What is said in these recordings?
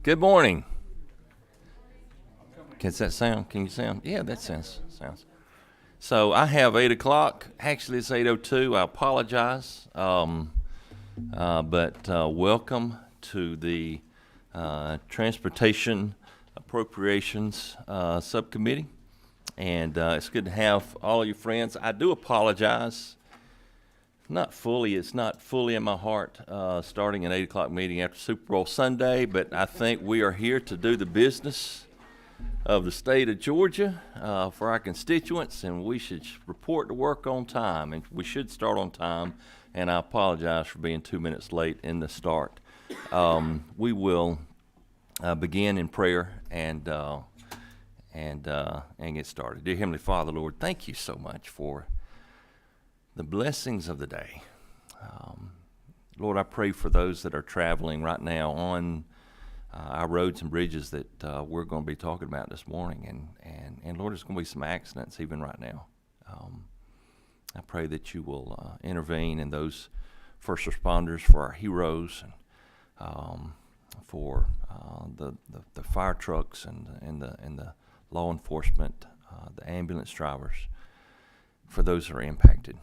Good morning. Can that sound? Can you sound? Yeah, that sounds. So I have 8 o'clock. Actually, it's 8:02. I apologize. But welcome to the Transportation Appropriations Subcommittee. And it's good to have all of your friends. I do apologize. It's not fully in my heart starting an 8 o'clock meeting after Super Bowl Sunday, but I think we are here to do the business of the state of Georgia for our constituents, and we should report to work on time, and we should start on time, and I apologize for being 2 minutes late in the start. We will begin in prayer and get started. Dear Heavenly Father, Lord, thank you so much for the blessings of the day. Lord, I pray for those that are traveling right now on our roads and bridges that we're going to be talking about this morning. And Lord, there's going to be some accidents even right now. I pray that you will intervene in those first responders, for our heroes, and for the fire trucks and the law enforcement, the ambulance drivers, for those that are impacted.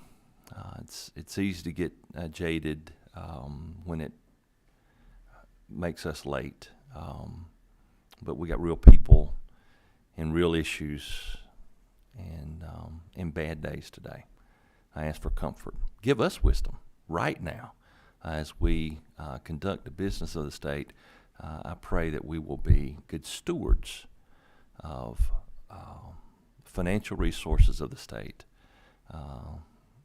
It's easy to get jaded when it makes us late, but we got real people and real issues and in bad days today. I ask for comfort. Give us wisdom right now as we conduct the business of the state. I pray that we will be good stewards of financial resources of the state.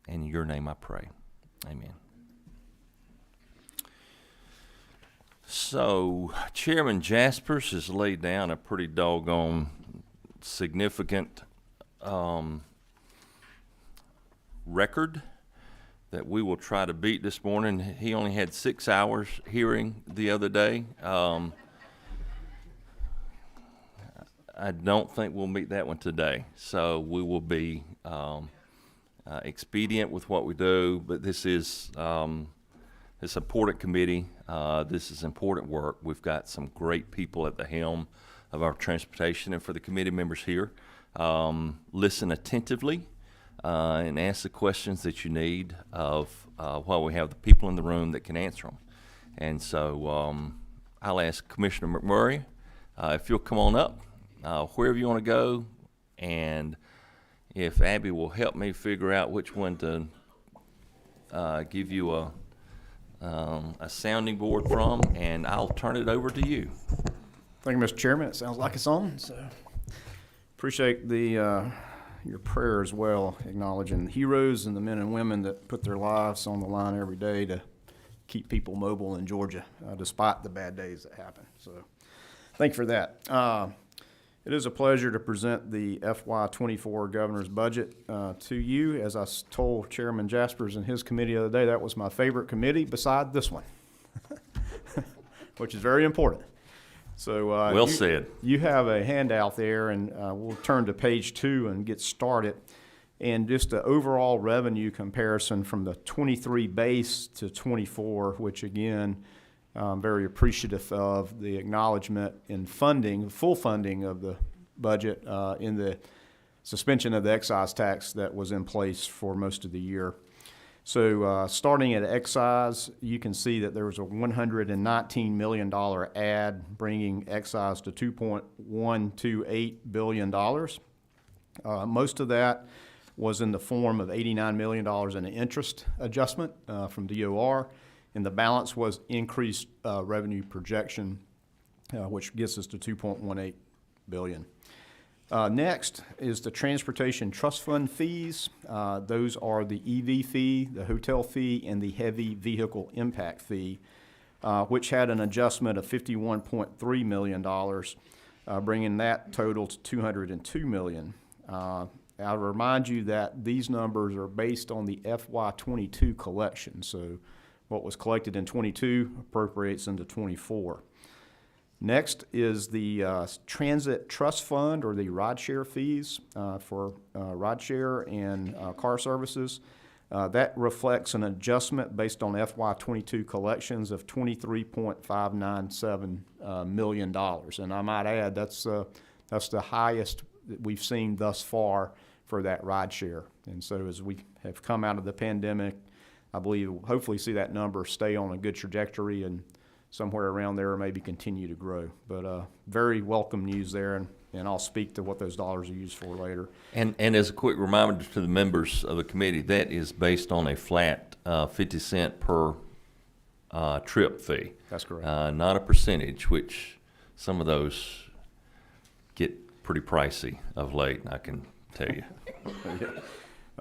In your name I pray. Amen. So, Chairman Jaspers has laid down a pretty doggone significant record that we will try to beat this morning. He only had 6 hours hearing the other day. I don't think we'll meet that one today. So we will be expedient with what we do, but this is this important committee. This is important work. We've got some great people at the helm of our transportation, and for the committee members here, listen attentively and ask the questions that you need of while we have the people in the room that can answer them. And so I'll ask Commissioner McMurray if you'll come on up, wherever you want to go, and if Abby will help me figure out which one to give you a sounding board from, and I'll turn it over to you. Thank you, Mr. Chairman. It sounds like it's on, so appreciate the your prayer as well, acknowledging the heroes and the men and women that put their lives on the line every day to keep people mobile in Georgia, despite the bad days that happen. So thank you for that. It is a pleasure to present the FY24 Governor's Budget to you. As I told Chairman Jaspers in his committee the other day, that was my favorite committee beside this one, which is very important. So well said. You have a handout there, and we'll turn to page 2 and get started. And just the overall revenue comparison from the 23 base to 24, which again, I'm very appreciative of the acknowledgement in funding, full funding of the budget in the suspension of the excise tax that was in place for most of the year. So starting at excise, you can see that there was a $119 million add, bringing excise to $2.128 billion. Most of that was in the form of $89 million in an interest adjustment from DOR. And the balance was increased revenue projection, which gets us to $2.18 billion. Next is the Transportation Trust Fund fees. Those are the EV fee, the hotel fee, and the heavy vehicle impact fee, which had an adjustment of $51.3 million, bringing that total to $202 million. I'll remind you that these numbers are based on the FY22 collection, so what was collected in 22 appropriates into 24. Next is the Transit Trust Fund, or the rideshare fees for rideshare and car services. That reflects an adjustment based on FY22 collections of $23.597 million. And I might add, that's the highest that we've seen thus far for that rideshare. And so as we have come out of the pandemic, I believe we'll hopefully see that number stay on a good trajectory and somewhere around there or maybe continue to grow. But very welcome news there, and I'll speak to what those dollars are used for later. And as a quick reminder to the members of the committee, that is based on a flat 50 cent per trip fee. That's correct. Not a percentage, which some of those get pretty pricey of late, I can tell you. Yeah.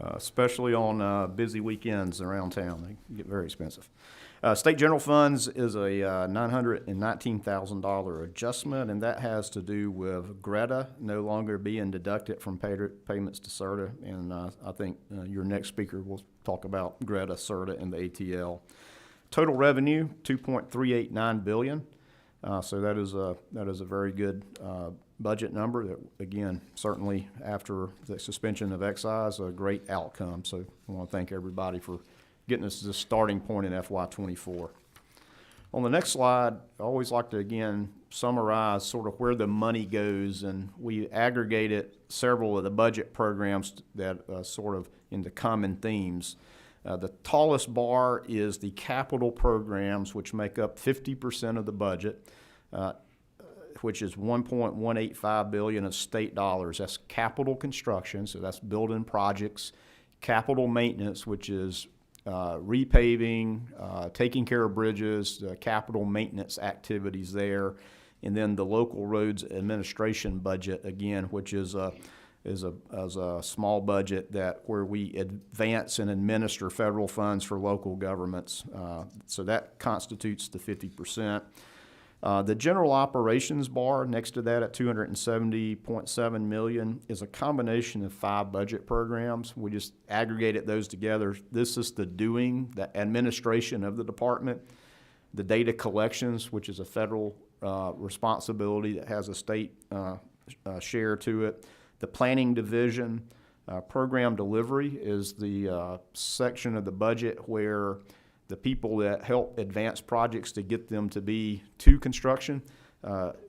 Especially on busy weekends around town, they get very expensive. State general funds is a $919,000 adjustment, and that has to do with Greta no longer being deducted from payments to CERTA. And I think your next speaker will talk about Greta, CERTA, and the ATL. Total revenue, $2.389 billion. So that is a very good budget number. That, again, certainly after the suspension of excise, a great outcome. So I want to thank everybody for getting us to the starting point in FY24. On the next slide, I always like to, again, summarize sort of where the money goes, and we aggregated several of the budget programs that sort of into common themes. The tallest bar is the capital programs, which make up 50% of the budget, which is $1.185 billion of state dollars. That's capital construction, so that's building projects. Capital maintenance, which is repaving, taking care of bridges, capital maintenance activities there, and then the local roads administration budget, again, which is a small budget that where we advance and administer federal funds for local governments. So that constitutes the 50%. The general operations bar next to that at $270.7 million is a combination of 5 budget programs. We just aggregated those together. This is the administration of the department, the data collections, which is a federal responsibility that has a state share to it, the planning division. Program delivery is the section of the budget where the people that help advance projects to get them to be to construction.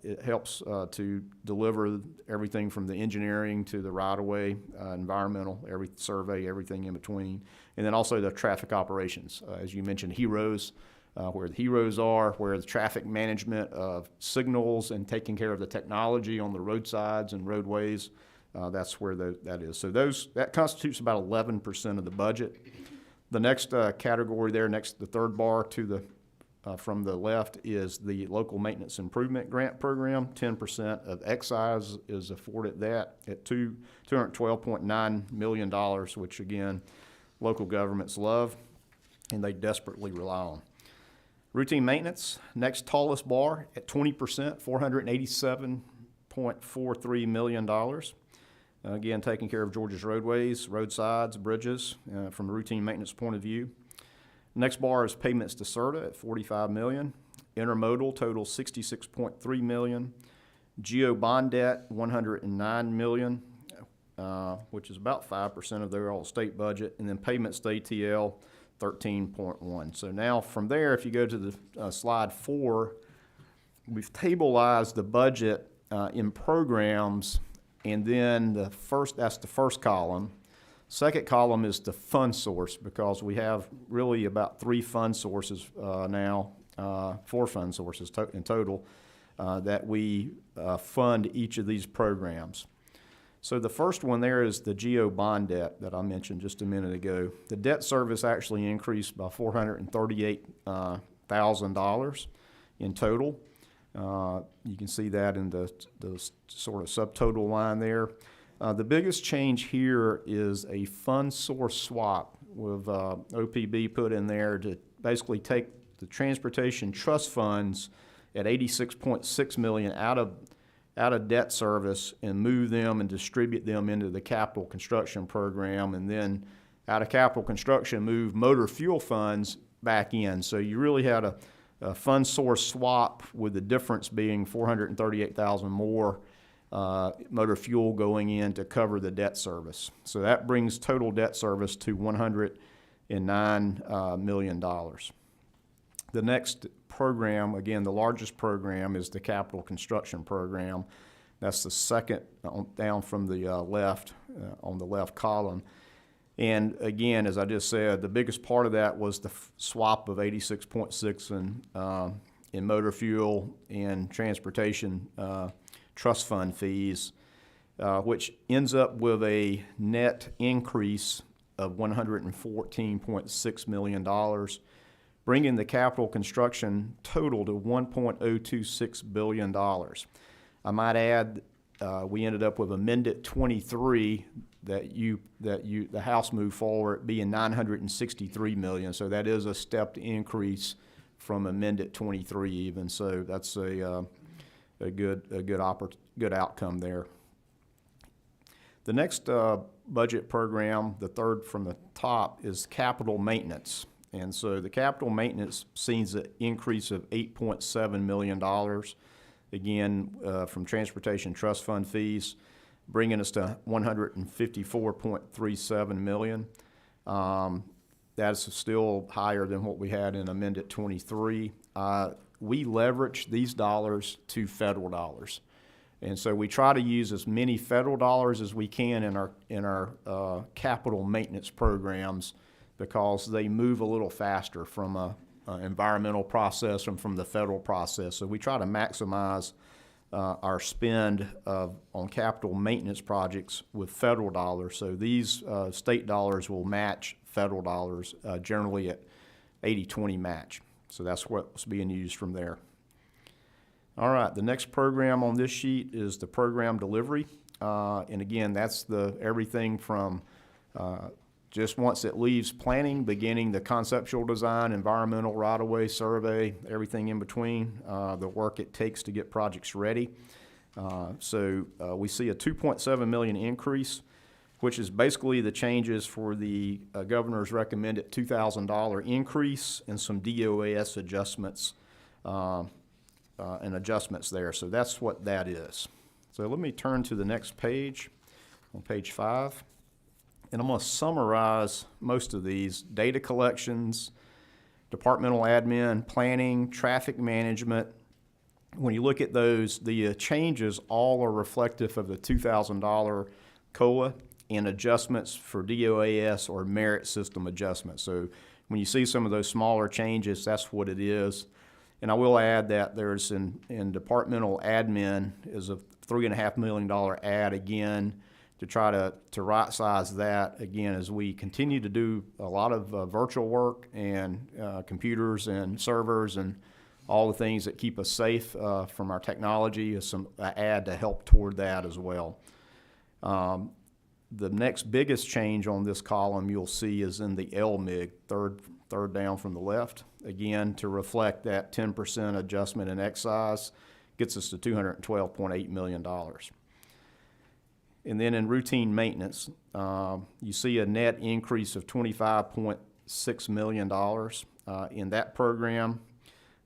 It helps to deliver everything from the engineering to the right-of-way, environmental, every survey, everything in between. And then also the traffic operations. As you mentioned, heroes, where the heroes are, where the traffic management of signals and taking care of the technology on the roadsides and roadways, that's where that is. So that constitutes about 11% of the budget. The next category there, the third bar to the from the left, is the local maintenance improvement grant program. 10% of excise is afforded that at $212.9 million, which again, local governments love and they desperately rely on. Routine maintenance, next tallest bar at 20%, $487.43 million. Again, taking care of Georgia's roadways, roadsides, bridges from a routine maintenance point of view. Next bar is payments to CERTA at $45 million. Intermodal total $66.3 million. Geo bond debt $109 million, which is about 5% of their all state budget. And then payments to ATL 13.1. So now from there, if you go to the slide 4, we've tableized the budget in programs. And then that's the first column. Second column is the fund source, because we have really about 3 fund sources now, 4 fund sources in total, that we fund each of these programs. So the first one there is the GEO bond debt that I mentioned just a minute ago. The debt service actually increased by $438,000 in total. You can see that in the sort of subtotal line there. The biggest change here is a fund source swap with OPB put in there to basically take the transportation trust funds at $86.6 million out of debt service and move them and distribute them into the capital construction program, and then out of capital construction move motor fuel funds back in. So you really had a fund source swap, with the difference being $438,000 more motor fuel going in to cover the debt service. So that brings total debt service to million. The next program, again, the largest program, is the capital construction program. That's the second down from the left, on the left column. And again, as I just said, the biggest part of that was the swap of 86.6 in motor fuel and transportation trust fund fees, which ends up with a net increase of $114.6 million, bringing the capital construction total to $1.026 billion. I might add, we ended up with amended 23 the House moved forward being $963 million. So that is a stepped increase from amended 23 even. So that's a good outcome there. The next budget program, the third from the top, is capital maintenance. And so the capital maintenance sees an increase of $8.7 million, again, from transportation trust fund fees, bringing us to $154.37 million. That's still higher than what we had in amended 23. We leverage these dollars to federal dollars. And so we try to use as many federal dollars as we can in our capital maintenance programs, because they move a little faster from an environmental process and from the federal process. So we try to maximize our spend on capital maintenance projects with federal dollars. So these state dollars will match federal dollars, generally at 80-20 match. So that's what's being used from there. All right, the next program on this sheet is the program delivery. And again, that's everything from just once it leaves planning, beginning the conceptual design, environmental right-of-way survey, everything in between, the work it takes to get projects ready. So we see a $2.7 million increase, which is basically the changes for the governor's recommended $2,000 increase and some DOAS adjustments and adjustments there. So that's what that is. So let me turn to the next page, on page 5. And I'm going to summarize most of these: data collections, departmental admin, planning, traffic management. When you look at those, the changes all are reflective of the $2,000 COLA and adjustments for DOAS or merit system adjustments. So when you see some of those smaller changes, that's what it is. And I will add that there's in departmental admin is a $3.5 million add again, to try to right size that again as we continue to do a lot of virtual work and computers and servers and all the things that keep us safe from our technology. Is some add to help toward that as well. The next biggest change on this column you'll see is in the LMIG, third down from the left, again to reflect that 10% adjustment in excise, gets us to $212.8 million. And then in routine maintenance, you see a net increase of $25.6 million in that program.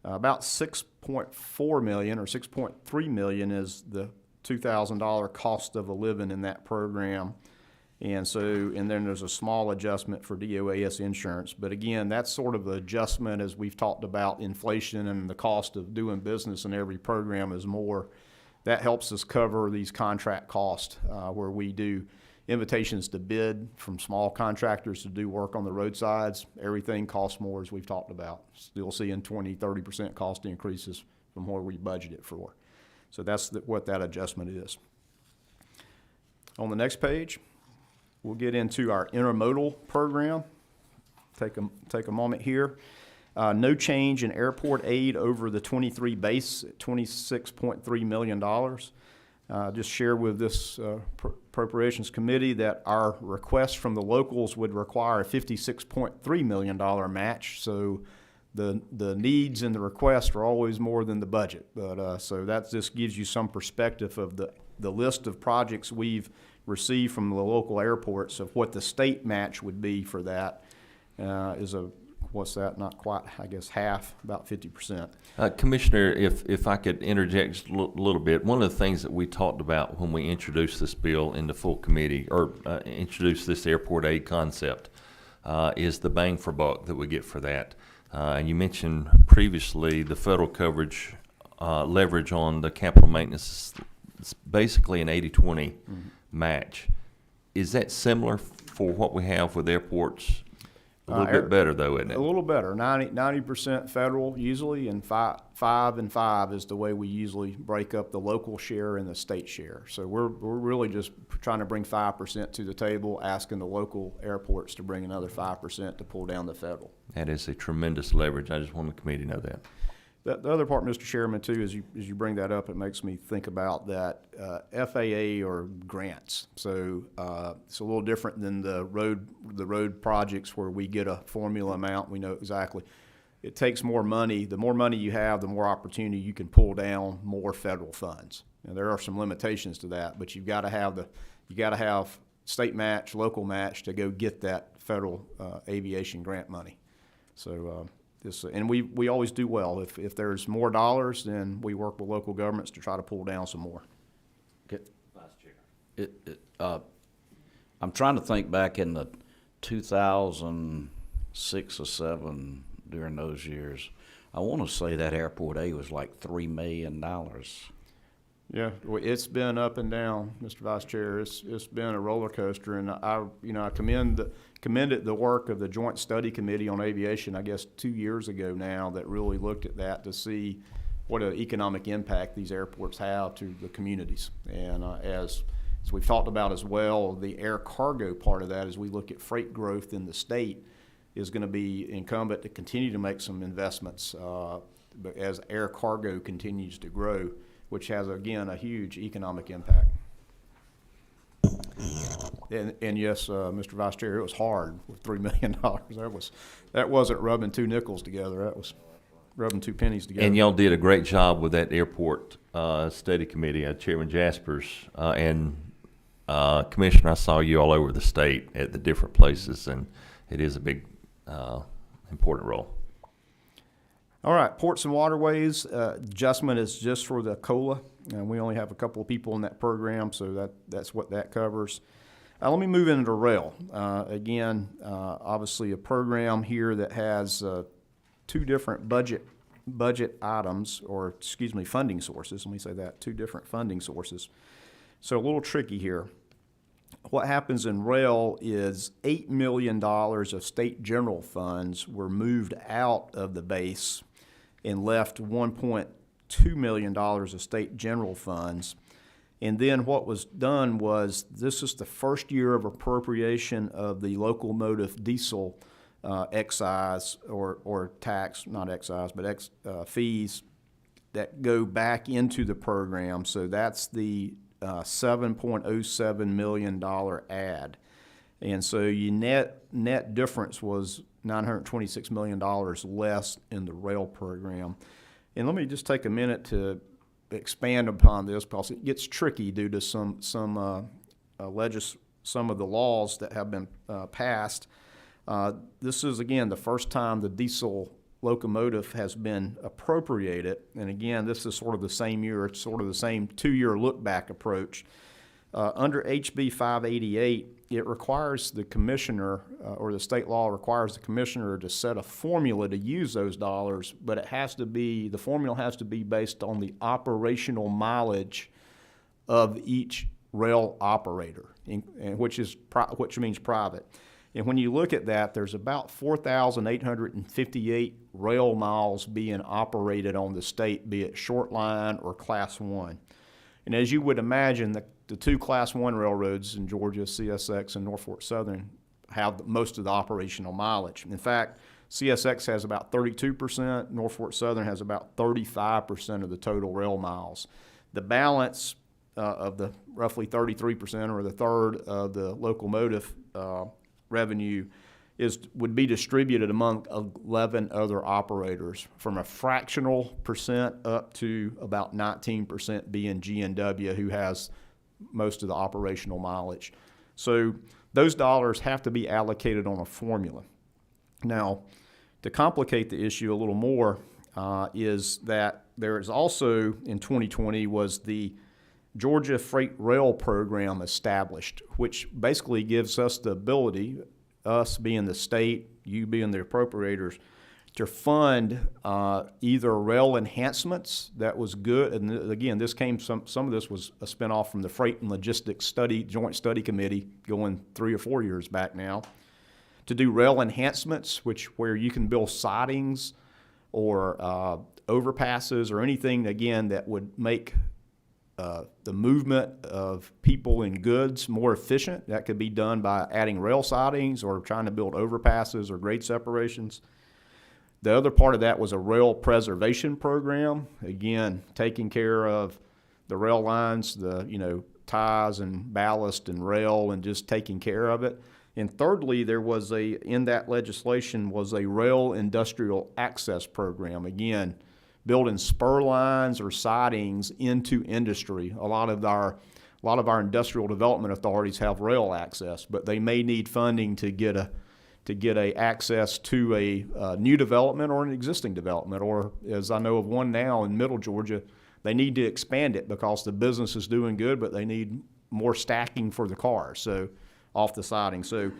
About $6.4 million or $6.3 million is the $2,000 cost of a living in that program. And then there's a small adjustment for DOAS insurance. But again, that's sort of an adjustment as we've talked about inflation and the cost of doing business in every program is more. That helps us cover these contract costs where we do invitations to bid from small contractors to do work on the roadsides. Everything costs more, as we've talked about. Still seeing 20-30% cost increases from where we budgeted for. So that's what that adjustment is. On the next page, we'll get into our intermodal program. Take a moment here. No change in airport aid over the 23 base at $26.3 million. Just share with this Appropriations Committee that our request from the locals would require a $56.3 million match. So the needs and the request are always more than the budget. But so that just gives you some perspective of the list of projects we've received from the local airports of what the state match would be for that. What's that? Not quite, I guess, half, about 50%. Commissioner, if I could interject just a little bit, one of the things that we talked about when we introduced this bill in the full committee, or introduced this airport aid concept, is the bang for buck that we get for that. And you mentioned previously the federal coverage leverage on the capital maintenance is basically an 80-20 match. Is that similar for what we have with airports? A little bit better, though, isn't it? A little better. 90% federal usually, and 5 and 5 is the way we usually break up the local share and the state share. So we're really just trying to bring 5% to the table, asking the local airports to bring another 5% to pull down the federal. That is a tremendous leverage. I just want the committee to know that. The other part, Mr. Chairman, too, as you bring that up, it makes me think about that FAA or grants. So it's a little different than the road projects where we get a formula amount. We know exactly. It takes more money. The more money you have, the more opportunity you can pull down more federal funds. And there are some limitations to that, but you've got to have state match, local match to go get that federal aviation grant money. So. And we always do well. If there's more dollars, then we work with local governments to try to pull down some more. Vice Chair. I'm trying to think back in the 2006 or 7 during those years. I want to say that Airport A was like $3 million. Yeah, it's been up and down, Mr. Vice Chair. It's been a roller coaster, and I commended the work of the Joint Study Committee on Aviation, I guess 2 years ago now, that really looked at that to see what an economic impact these airports have to the communities. And as we've talked about as well, the air cargo part of that, as we look at freight growth in the state, is going to be incumbent to continue to make some investments as air cargo continues to grow, which has, again, a huge economic impact. And yes, Mr. Vice Chair, it was hard with $3 million. That wasn't rubbing two nickels together. That was rubbing two pennies together. And y'all did a great job with that airport study committee. Chairman Jaspers and Commissioner, I saw you all over the state at the different places, and it is a big, important role. All right, ports and waterways, adjustment is just for the COLA, and we only have a couple of people in that program, so that's what that covers. Let me move into rail. Again, obviously a program here that has two different budget items, or excuse me, funding sources. Let me say that, two different funding sources. So a little tricky here. What happens in rail is $8 million of state general funds were moved out of the base and left $1.2 million of state general funds. And then what was done was, this is the first year of appropriation of the locomotive diesel excise or tax, not excise, but fees that go back into the program. So that's the $7.07 million add. And so your net difference was $926 million less in the rail program. And let me just take a minute to expand upon this, because it gets tricky due to some of the laws that have been passed. This is, again, the first time the diesel locomotive has been appropriated. And again, this is sort of the same year. It's sort of the same 2-year look-back approach. Under HB 588, it requires the commissioner, or the state law requires the commissioner to set a formula to use those dollars, but the formula has to be based on the operational mileage of each rail operator, which means private. And when you look at that, there's about 4,858 rail miles being operated on the state, be it short line or Class 1. And as you would imagine, the two Class 1 railroads in Georgia, CSX and Norfolk Southern, have most of the operational mileage. In fact, CSX has about 32%, Norfolk Southern has about 35% of the total rail miles. The balance of the roughly 33%, or the third of the locomotive revenue, would be distributed among 11 other operators, from a fractional percent up to about 19% being G&W, who has most of the operational mileage. So those dollars have to be allocated on a formula. Now, to complicate the issue a little more, is that there is also, in 2020, was the Georgia Freight Rail Program established, which basically gives us the ability, us being the state, you being the appropriators, to fund either rail enhancements. That was good. And again, this came, some of this was a spinoff from the Freight and Logistics Joint Study Committee going 3 or 4 years back now, to do rail enhancements, where you can build sidings or overpasses or anything, again, that would make the movement of people and goods more efficient. That could be done by adding rail sidings or trying to build overpasses or grade separations. The other part of that was a rail preservation program, again, taking care of the rail lines, the ties and ballast and rail, and just taking care of it. And thirdly, there was in that legislation was a rail industrial access program, again, building spur lines or sidings into industry. A lot of our industrial development authorities have rail access, but they may need funding to get access to a new development or an existing development, or as I know of one now in Middle Georgia, they need to expand it because the business is doing good, but they need more stacking for the cars, so off the siding. So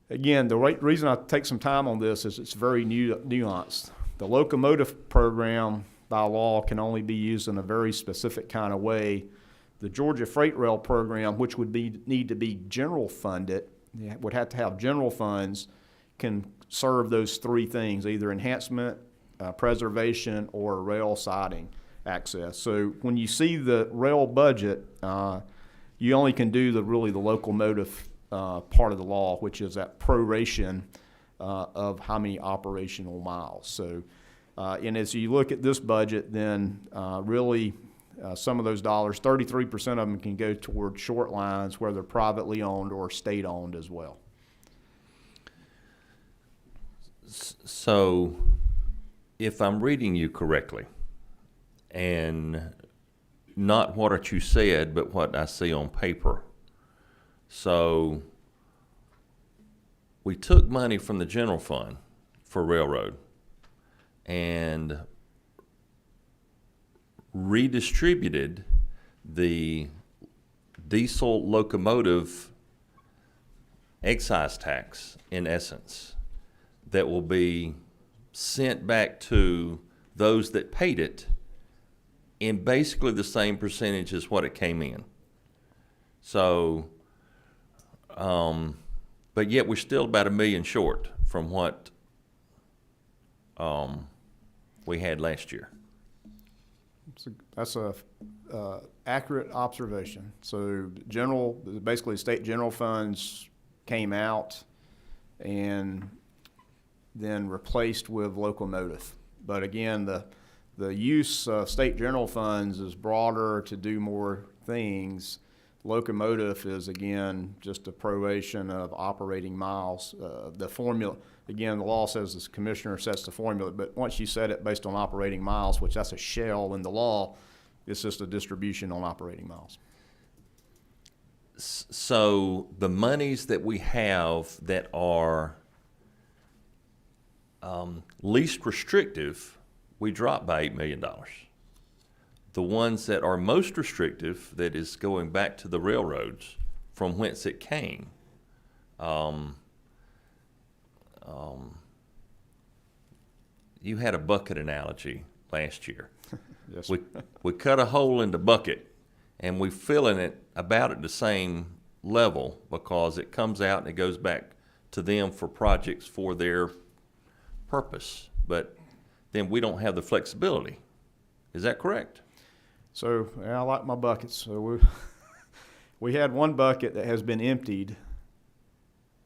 again, the reason I take some time on this is it's very nuanced. The locomotive program by law can only be used in a very specific kind of way. The Georgia Freight Rail program, which would need to be general funded, would have to have general funds, can serve those three things, either enhancement, preservation, or rail siding access. So when you see the rail budget, you only can do the locomotive part of the law, which is that proration of how many operational miles. So, and as you look at this budget, then some of those dollars, 33% of them can go toward short lines, whether privately owned or state-owned as well. So, if I'm reading you correctly, and not what you said, but what I see on paper, so we took money from the general fund for railroad and redistributed the diesel locomotive excise tax, in essence, that will be sent back to those that paid it in basically the same percentage as what it came in. So, but yet we're still about $1 million short from what we had last year. That's a accurate observation. So basically state general funds came out and then replaced with locomotive. But again, the use of state general funds is broader to do more things. Locomotive is, again, just a proration of operating miles. The formula, again, the law says the commissioner sets the formula, but once you set it based on operating miles, which that's a shell in the law, it's just a distribution on operating miles. So the monies that we have that are least restrictive, we dropped by $8 million. The ones that are most restrictive, that is going back to the railroads from whence it came, you had a bucket analogy last year. Yes. We cut a hole in the bucket and we filling it about at the same level because it comes out and it goes back to them for projects for their purpose. But then we don't have the flexibility. Is that correct? So I like my buckets. So we had one bucket that has been emptied,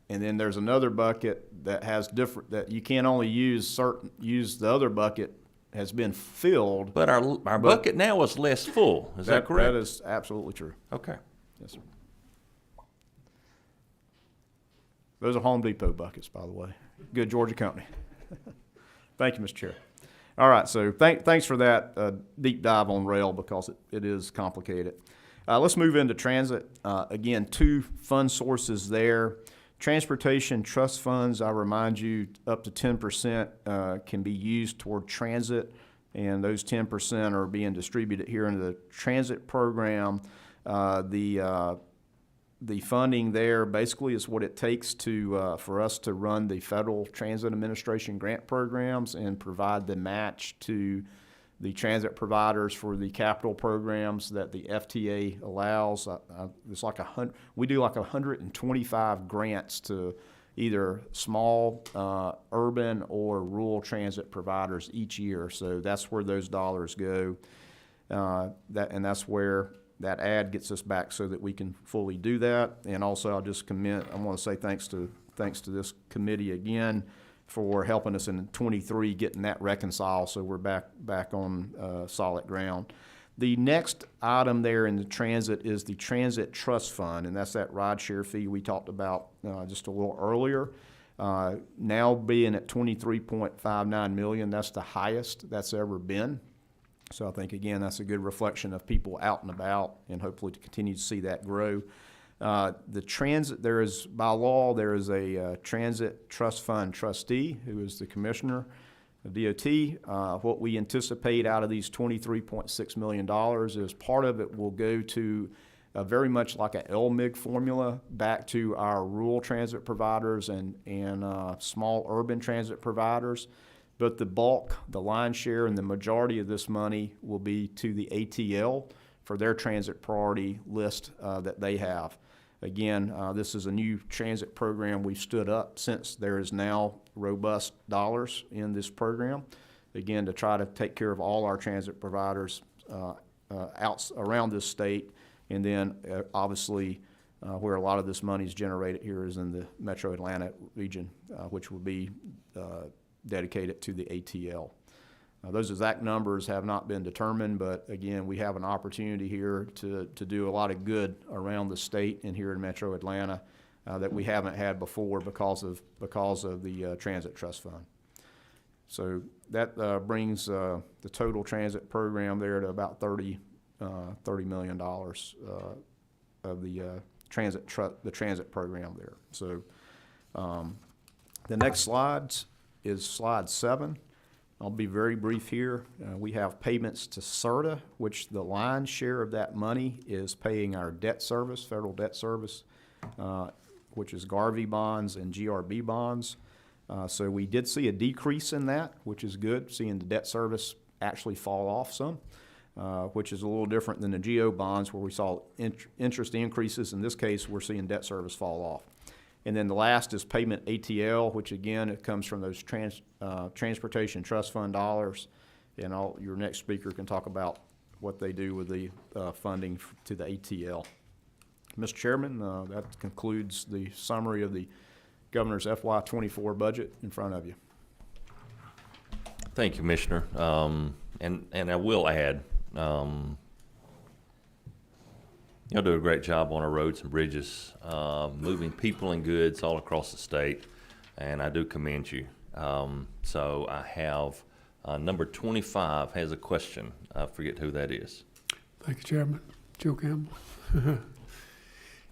and then there's another bucket that has different, that you can't only use the other bucket has been filled. But our bucket now is less full. Is that correct? That is absolutely true. Okay. Yes, sir. Those are Home Depot buckets, by the way. Good Georgia company. Thank you, Mr. Chair. All right, so thanks for that deep dive on rail because it is complicated. Let's move into transit. Again, two fund sources there. Transportation trust funds, I remind you, up to 10% can be used toward transit, and those 10% are being distributed here into the transit program. The the funding there basically is what it takes to for us to run the Federal Transit Administration grant programs and provide the match to the transit providers for the capital programs that the FTA allows. It's like we do like 125 grants to either small urban or rural transit providers each year. So that's where those dollars go. And that's where that ad gets us back so that we can fully do that. And also, I want to say thanks to this committee again for helping us in 23 getting that reconciled, so we're back on solid ground. The next item there in the transit is the Transit Trust Fund, and that's that ride share fee we talked about just a little earlier. Now being at $23.59 million, that's the highest that's ever been. So I think, again, that's a good reflection of people out and about, and hopefully to continue to see that grow. The transit, by law, there is a Transit Trust Fund trustee who is the commissioner of DOT. What we anticipate out of these $23.6 million is part of it will go to very much like a LMIG formula back to our rural transit providers and small urban transit providers. But the bulk, the lion's share, and the majority of this money will be to the ATL for their transit priority list that they have. Again, this is a new transit program we've stood up since there is now robust dollars in this program. Again, to try to take care of all our transit providers around this state, and then obviously where a lot of this money is generated here is in the Metro Atlanta region, which will be dedicated to the ATL. Those exact numbers have not been determined, but again, we have an opportunity here to do a lot of good around the state and here in Metro Atlanta that we haven't had before because of the Transit Trust Fund. So that brings the total transit program there to about $30 million of the transit program there. So the next slide is slide 7. I'll be very brief here. We have payments to CERTA, which the lion's share of that money is paying our debt service, federal debt service, which is Garvey bonds and GRB bonds. So we did see a decrease in that, which is good, seeing the debt service actually fall off some, which is a little different than the GO bonds where we saw interest increases. In this case, we're seeing debt service fall off. And then the last is payment ATL, which again, it comes from those Transportation Trust Fund dollars. And your next speaker can talk about what they do with the funding to the ATL. Mr. Chairman, that concludes the summary of the Governor's FY24 budget in front of you. Thank you, Commissioner. And I will add, y'all do a great job on our roads and bridges, moving people and goods all across the state, and I do commend you. So I have number 25 has a question. I forget who that is. Thank you, Chairman. Joe Campbell.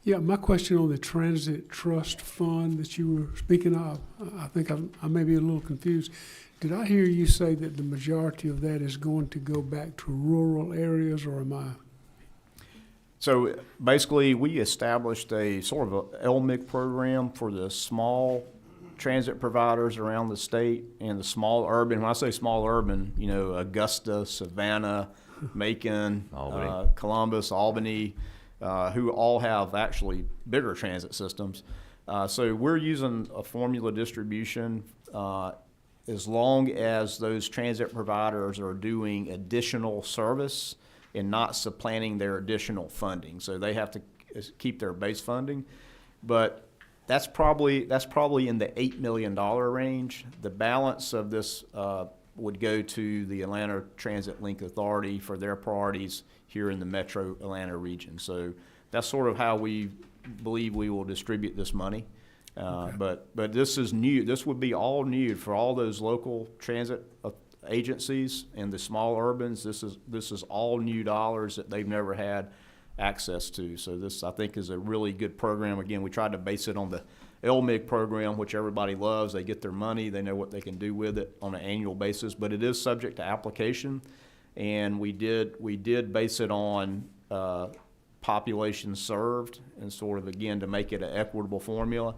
Yeah, my question on the Transit Trust Fund that you were speaking of, I think I may be a little confused. Did I hear you say that the majority of that is going to go back to rural areas, or am I? So basically, we established a sort of a LMIG program for the small transit providers around the state and the small urban. When I say small urban, Augusta, Savannah, Macon, Columbus, Albany, who all have actually bigger transit systems. So we're using a formula distribution as long as those transit providers are doing additional service and not supplanting their additional funding. So they have to keep their base funding. But that's probably in the $8 million range. The balance of this would go to the Atlanta Transit Link Authority for their priorities here in the Metro Atlanta region. So that's sort of how we believe we will distribute this money. Okay. But this is new. This would be all new for all those local transit agencies and the small urbans. This is all new dollars that they've never had access to. So this, I think, is a really good program. Again, we tried to base it on the LMIG program, which everybody loves. They get their money. They know what they can do with it on an annual basis, but it is subject to application. And we did base it on population served, and sort of, again, to make it an equitable formula.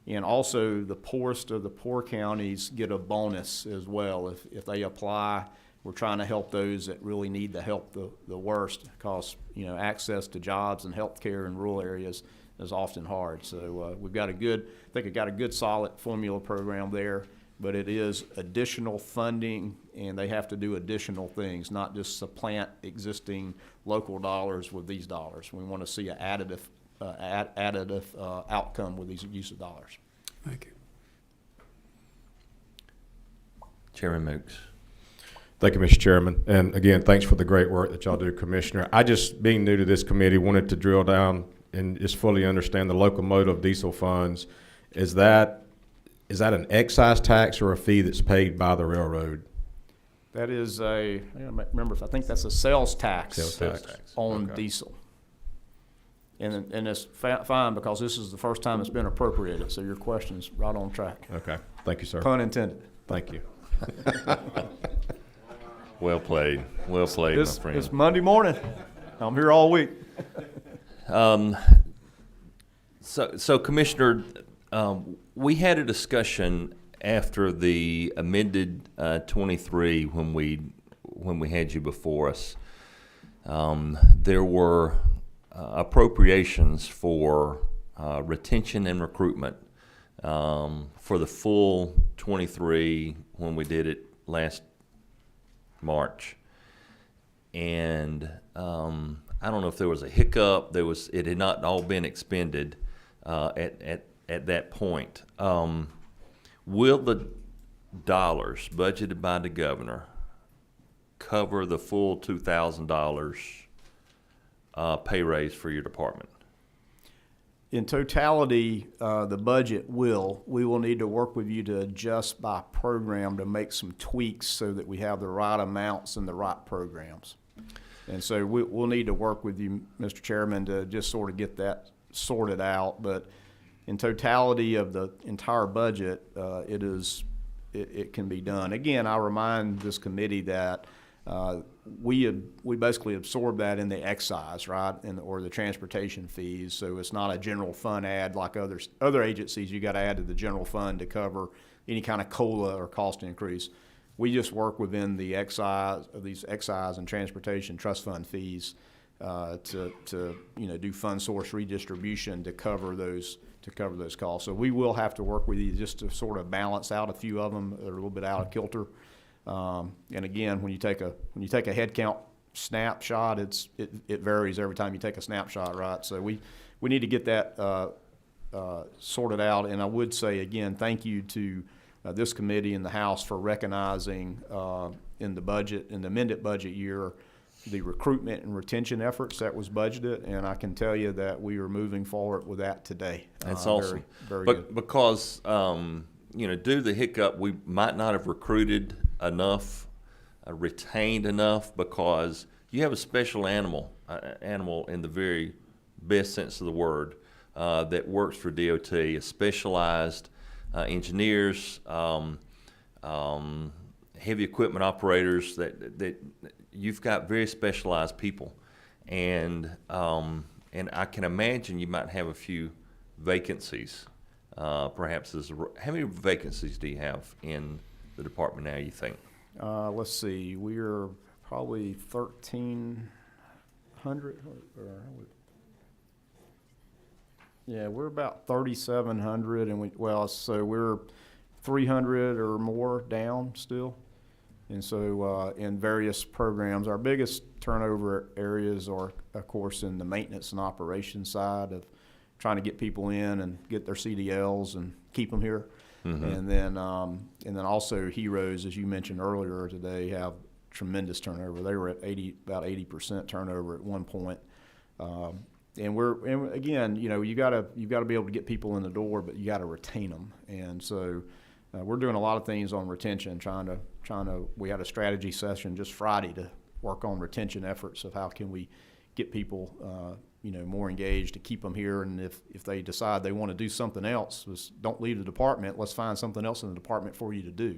And also, the poorest of the poor counties get a bonus as well. If they apply, we're trying to help those that really need the help the worst, because, you know, access to jobs and health care in rural areas is often hard. So we've got I think we've got a good solid formula program there, but it is additional funding, and they have to do additional things, not just supplant existing local dollars with these dollars. We want to see an additive outcome with these use of dollars. Thank you. Chairman Mooks. Thank you, Mr. Chairman. And again, thanks for the great work that y'all do, Commissioner. I just, being new to this committee, wanted to drill down and just fully understand the locomotive diesel funds. Is that an excise tax or a fee that's paid by the railroad? That is I remember, I think that's a sales tax, Sales tax. on Okay. diesel. And it's fine, because this is the first time it's been appropriated, so your question's right on track. Okay. Thank you, sir. Pun intended. Thank you. Well played. Well played, my friend. It's Monday morning. I'm here all week. So Commissioner, we had a discussion after the amended 23 when we had you before us. There were appropriations for retention and recruitment for the full 23 when we did it last March. And I don't know if there was a hiccup. It had not all been expended at that point. Will the dollars budgeted by the governor cover the full $2,000 pay raise for your department? In totality, the budget we will need to work with you to adjust by program to make some tweaks so that we have the right amounts and the right programs. And so we'll need to work with you, Mr. Chairman, to just sort of get that sorted out. But in totality of the entire budget, it can be done. Again, I remind this committee that we basically absorb that in the excise, right, or the transportation fees. So it's not a general fund add like other agencies. You got to add to the general fund to cover any kind of COLA or cost increase. We just work within the excise of these excise and transportation trust fund fees to do fund source redistribution to cover those costs. So we will have to work with you just to sort of balance out a few of them that are a little bit out of kilter. And again, when you take a head count snapshot, it varies every time you take a snapshot, right? So we need to get that sorted out. And I would say again, thank you to this committee and the House for recognizing in the amended budget year the recruitment and retention efforts that was budgeted, and I can tell you that we are moving forward with that today. That's awesome. Very but good. Because due to the hiccup, we might not have recruited enough, retained enough, because you have a special animal in the very best sense of the word, that works for DOT, a specialized engineers, heavy equipment operators that you've got very specialized people, and I can imagine you might have a few vacancies. Perhaps how many vacancies do you have in the department now, you think? Let's see, we're probably 1,300. Yeah, we're about 3,700, and so we're 300 or more down still. And so in various programs, our biggest turnover areas are, of course, in the maintenance and operations side of trying to get people in and get their CDLs and keep them here. Mm-hmm. And then also heroes, as you mentioned earlier today, have tremendous turnover. They were at about 80% turnover at one point. And again, you gotta be able to get people in the door, but you gotta retain them. And so we're doing a lot of things on retention, trying to. We had a strategy session just Friday to work on retention efforts of how can we get people, more engaged to keep them here. And if they decide they want to do something else, just don't leave the department. Let's find something else in the department for you to do,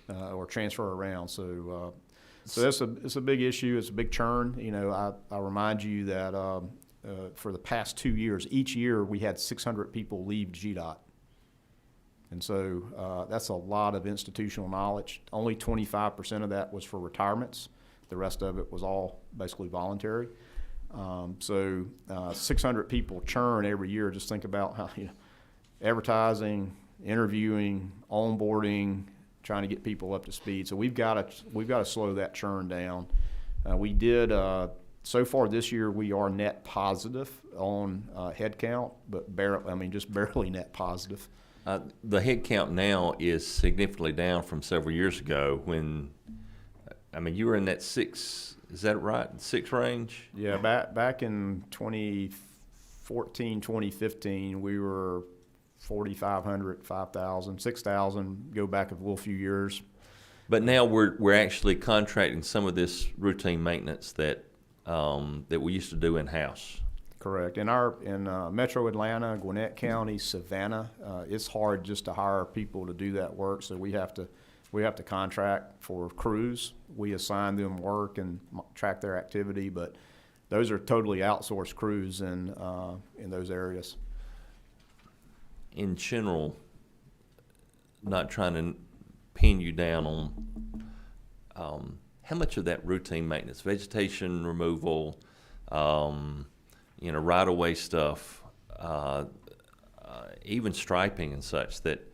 or transfer around. So it's a big issue. It's a big churn. I remind you that for the past 2 years, each year we had 600 people leave GDOT. And so that's a lot of institutional knowledge. Only 25% of that was for retirements. The rest of it was all basically voluntary. 600 people churn every year. Just think about how, advertising, interviewing, onboarding, trying to get people up to speed. So we've got to slow that churn down. We did so far this year. We are net positive on headcount, but just barely net positive. The head count now is significantly down from several years ago when, you were in that 6, is that right, 6 range? Yeah, back in 2014, 2015, we were 4,500, 5,000, 6,000, go back a little few years. But now we're actually contracting some of this routine maintenance that we used to do in-house. Correct. In Metro Atlanta, Gwinnett County, Savannah, it's hard just to hire people to do that work. So we have to contract for crews. We assign them work and track their activity, but those are totally outsourced crews in those areas. In general, not trying to pin you down on how much of that routine maintenance, vegetation removal, right-of-way stuff, even striping and such, that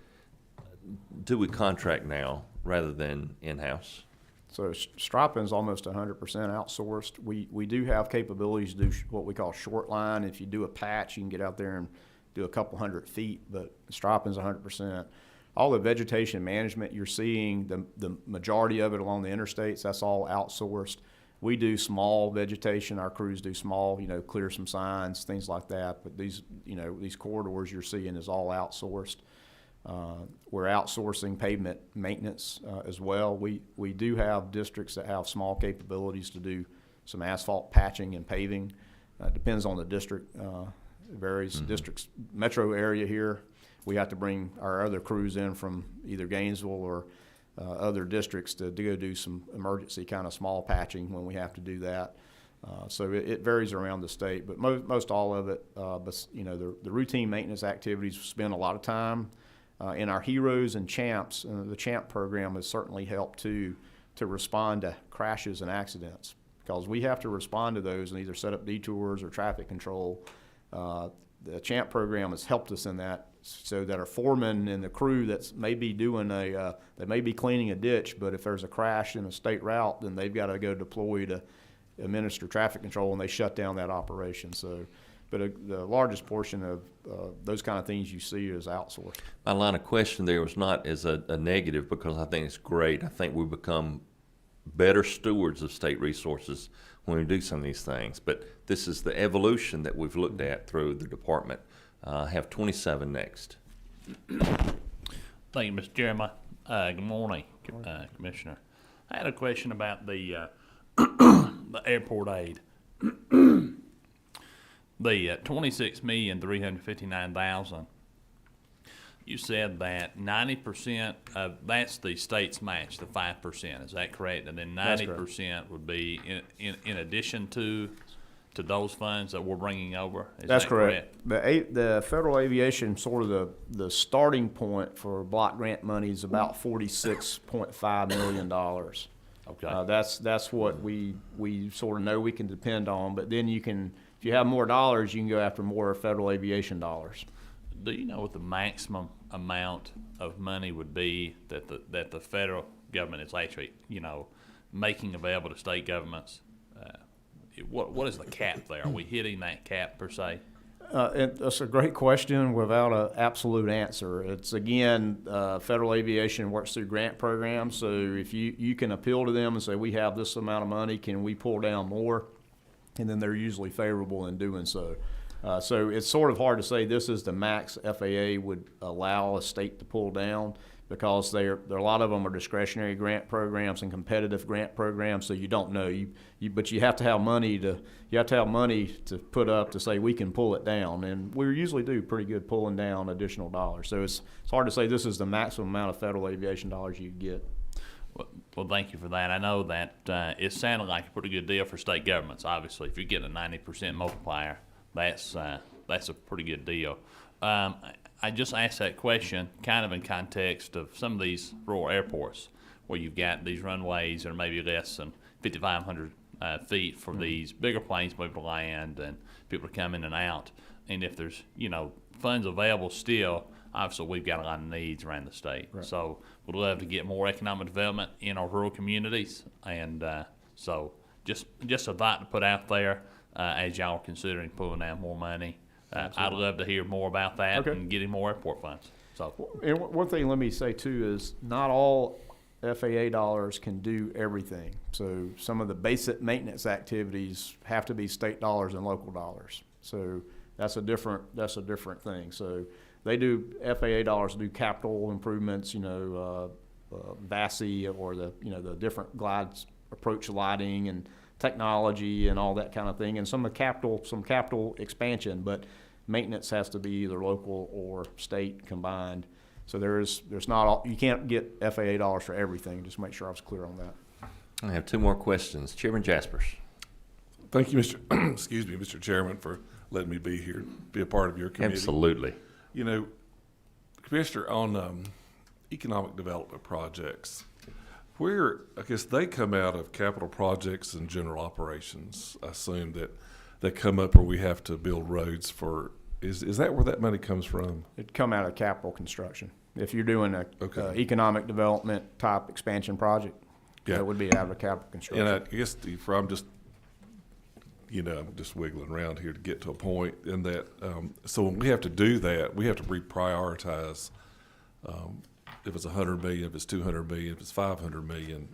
do we contract now rather than in-house? So striping is almost 100% outsourced. We do have capabilities to do what we call short line. If you do a patch, you can get out there and do a couple 100 feet, but striping is 100%. All the vegetation management you're seeing, the majority of it along the interstates, that's all outsourced. We do small vegetation. Our crews do small, clear some signs, things like that. But these corridors you're seeing is all outsourced. We're outsourcing pavement maintenance as well. We do have districts that have small capabilities to do some asphalt patching and paving. Depends on the district. It varies. Mm-hmm. Districts, metro area here, we have to bring our other crews in from either Gainesville or other districts to go do some emergency kind of small patching when we have to do that. So it varies around the state, but most all of it. But the routine maintenance activities spend a lot of time. In our heroes and champs, the champ program has certainly helped to respond to crashes and accidents, because we have to respond to those and either set up detours or traffic control. The champ program has helped us in that, so that our foreman and the crew that's maybe they may be cleaning a ditch, but if there's a crash in a state route, then they've got to go deploy to administer traffic control, and they shut down that operation. So, but the largest portion of those kind of things you see is outsourced. My line of question there was not as a negative, because I think it's great. I think we become better stewards of state resources when we do some of these things. But this is the evolution that we've looked at through the department. Have 27 next. Thank you, Mr. Chairman. Good morning, Commissioner. I had a question about the the airport aid. The $26,359,000. You said that 90% of that's the state's match, the 5%. Is that correct? And then 90% would be in addition to those funds that we're bringing over. That's correct. The federal aviation, sort of the starting point for block grant money is about $46.5 million. Okay. That's what we sort of know we can depend on. But then if you have more dollars, you can go after more federal aviation dollars. Do you know what the maximum amount of money would be that the federal government is actually, making available to state governments? What is the cap there? Are we hitting that cap per se? That's a great question without an absolute answer. It's, again, federal aviation works through grant programs, so if you can appeal to them and say, we have this amount of money, can we pull down more? And then they're usually favorable in doing so. So it's sort of hard to say this is the max FAA would allow a state to pull down, because there a lot of them are discretionary grant programs and competitive grant programs. So you don't know. But you have to have money to put up to say we can pull it down, and we usually do pretty good pulling down additional dollars. So it's hard to say this is the maximum amount of federal aviation dollars you get. Well, thank you for that. I know that it sounded like a pretty good deal for state governments. Obviously, if you're getting a 90% multiplier, that's a pretty good deal. I just asked that question kind of in context of some of these rural airports where you've got these runways that are maybe less than 5,500 feet for these bigger planes moving to land and people to come in and out. And if there's, funds available still, obviously we've got a lot of needs around the state. Right. So we'd love to get more economic development in our rural communities. And so just a thought to put out there as y'all are considering pulling out more money. I'd love to hear more about that Okay. and getting more airport funds. So And one thing let me say too is not all FAA dollars can do everything. So some of the basic maintenance activities have to be state dollars and local dollars. So that's a different thing. So they do, FAA dollars do capital improvements, VASI or the different glides, approach lighting and technology and all that kind of thing. And some capital expansion, but maintenance has to be either local or state combined. So there's not all, you can't get FAA dollars for everything. Just make sure I was clear on that. I have two more questions. Chairman Jaspers. Thank you, Mr. Chairman, for letting me be here, be a part of your committee. Absolutely. Commissioner, on economic development projects, where, I guess they come out of capital projects and general operations. I assume that they come up where we have to build roads for, is that where that money comes from? It'd come out of capital construction. If you're doing a Okay. economic development type expansion project, Yeah. that would be out of capital construction. And I guess I'm just, I'm just wiggling around here to get to a point in that, so when we have to do that, we have to reprioritize, if it's 100 million, if it's 200 million, if it's 500 million,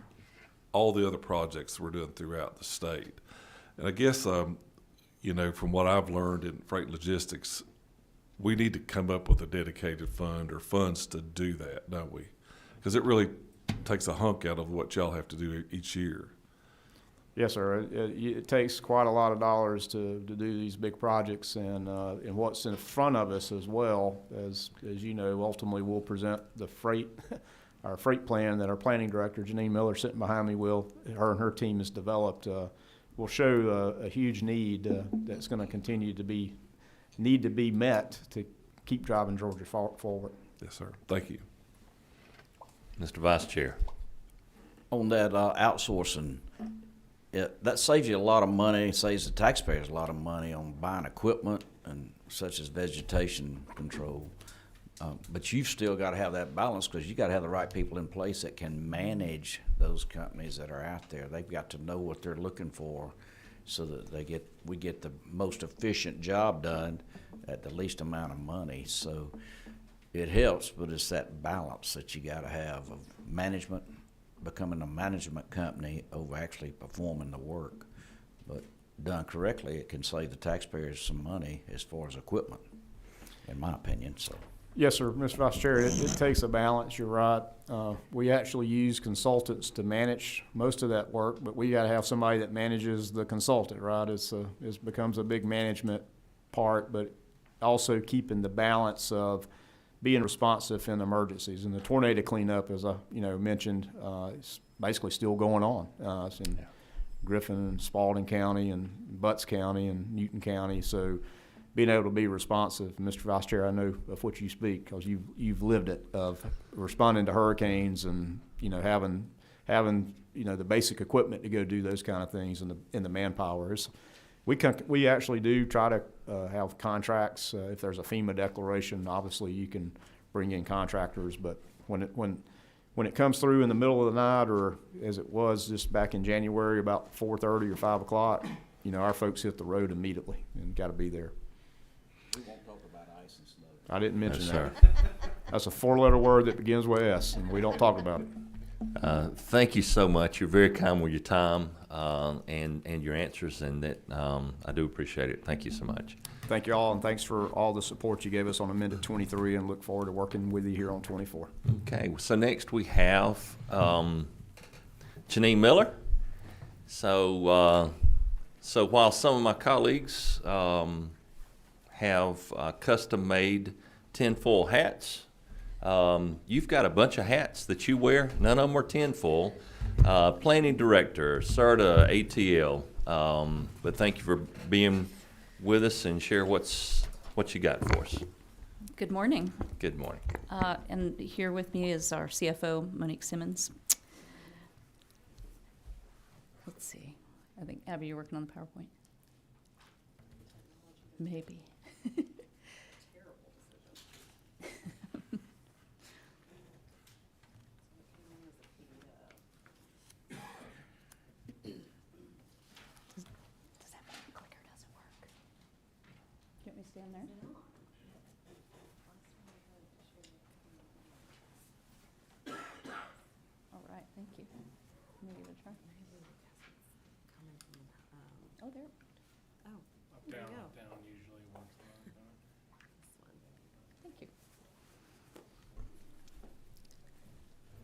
all the other projects we're doing throughout the state. And I guess, from what I've learned in freight logistics, we need to come up with a dedicated fund or funds to do that, don't we? Because it really takes a hunk out of what y'all have to do each year. Yes, sir. It takes quite a lot of dollars to do these big projects, and what's in front of us as well, as you know, ultimately we'll present the our freight plan that our planning director, Janine Miller, sitting behind me, her and her team has developed, will show a huge need that's going to continue to be met to keep driving Georgia forward. Yes, sir. Thank you. Mr. Vice Chair. On that outsourcing, that saves you a lot of money, saves the taxpayers a lot of money on buying equipment and such as vegetation control. But you've still got to have that balance because you got to have the right people in place that can manage those companies that are out there. They've got to know what they're looking for so that we get the most efficient job done at the least amount of money. So it helps, but it's that balance that you got to have of management, becoming a management company over actually performing the work. But done correctly, it can save the taxpayers some money as far as equipment, in my opinion. So. Yes, sir, Mr. Vice Chair, it takes a balance, you're right. We actually use consultants to manage most of that work, but we gotta have somebody that manages the consultant, right? It becomes a big management part, but also keeping the balance of being responsive in emergencies. And the tornado cleanup, as I mentioned, is basically still going on. It's in Griffin and Spalding County and Butts County and Newton County, so being able to be responsive. Mr. Vice Chair, I know of what you speak because you've lived it, of responding to hurricanes and having the basic equipment to go do those kind of things and the manpower. We actually do try to have contracts. If there's a FEMA declaration, obviously you can bring in contractors, but when it comes through in the middle of the night, or as it was just back in January about 4:30 or 5 o'clock, our folks hit the road immediately and got to be there. We won't talk about ice and snow. I didn't mention Yes, that. That's a 4-letter word that begins with S, and we don't talk about it. Thank you so much. You're very kind with your time and your answers, and that I do appreciate it. Thank you so much. Thank you all, and thanks for all the support you gave us on Amendment 23, and look forward to working with you here on 24. Okay, so next we have Janine Miller. So while some of my colleagues have custom-made tinfoil hats, you've got a bunch of hats that you wear. None of them are tinfoil. Planning Director, CERTA, ATL. But thank you for being with us and share what you got for us. Good morning. Good morning. And here with me is our CFO, Monique Simmons. Let's see. I think, Abby, you're working on the PowerPoint? Maybe. Does that mean the clicker doesn't work? You want me to stand there? All right, thank you. Let me give it a try. Oh, there. There you go. Down usually works. Thank you.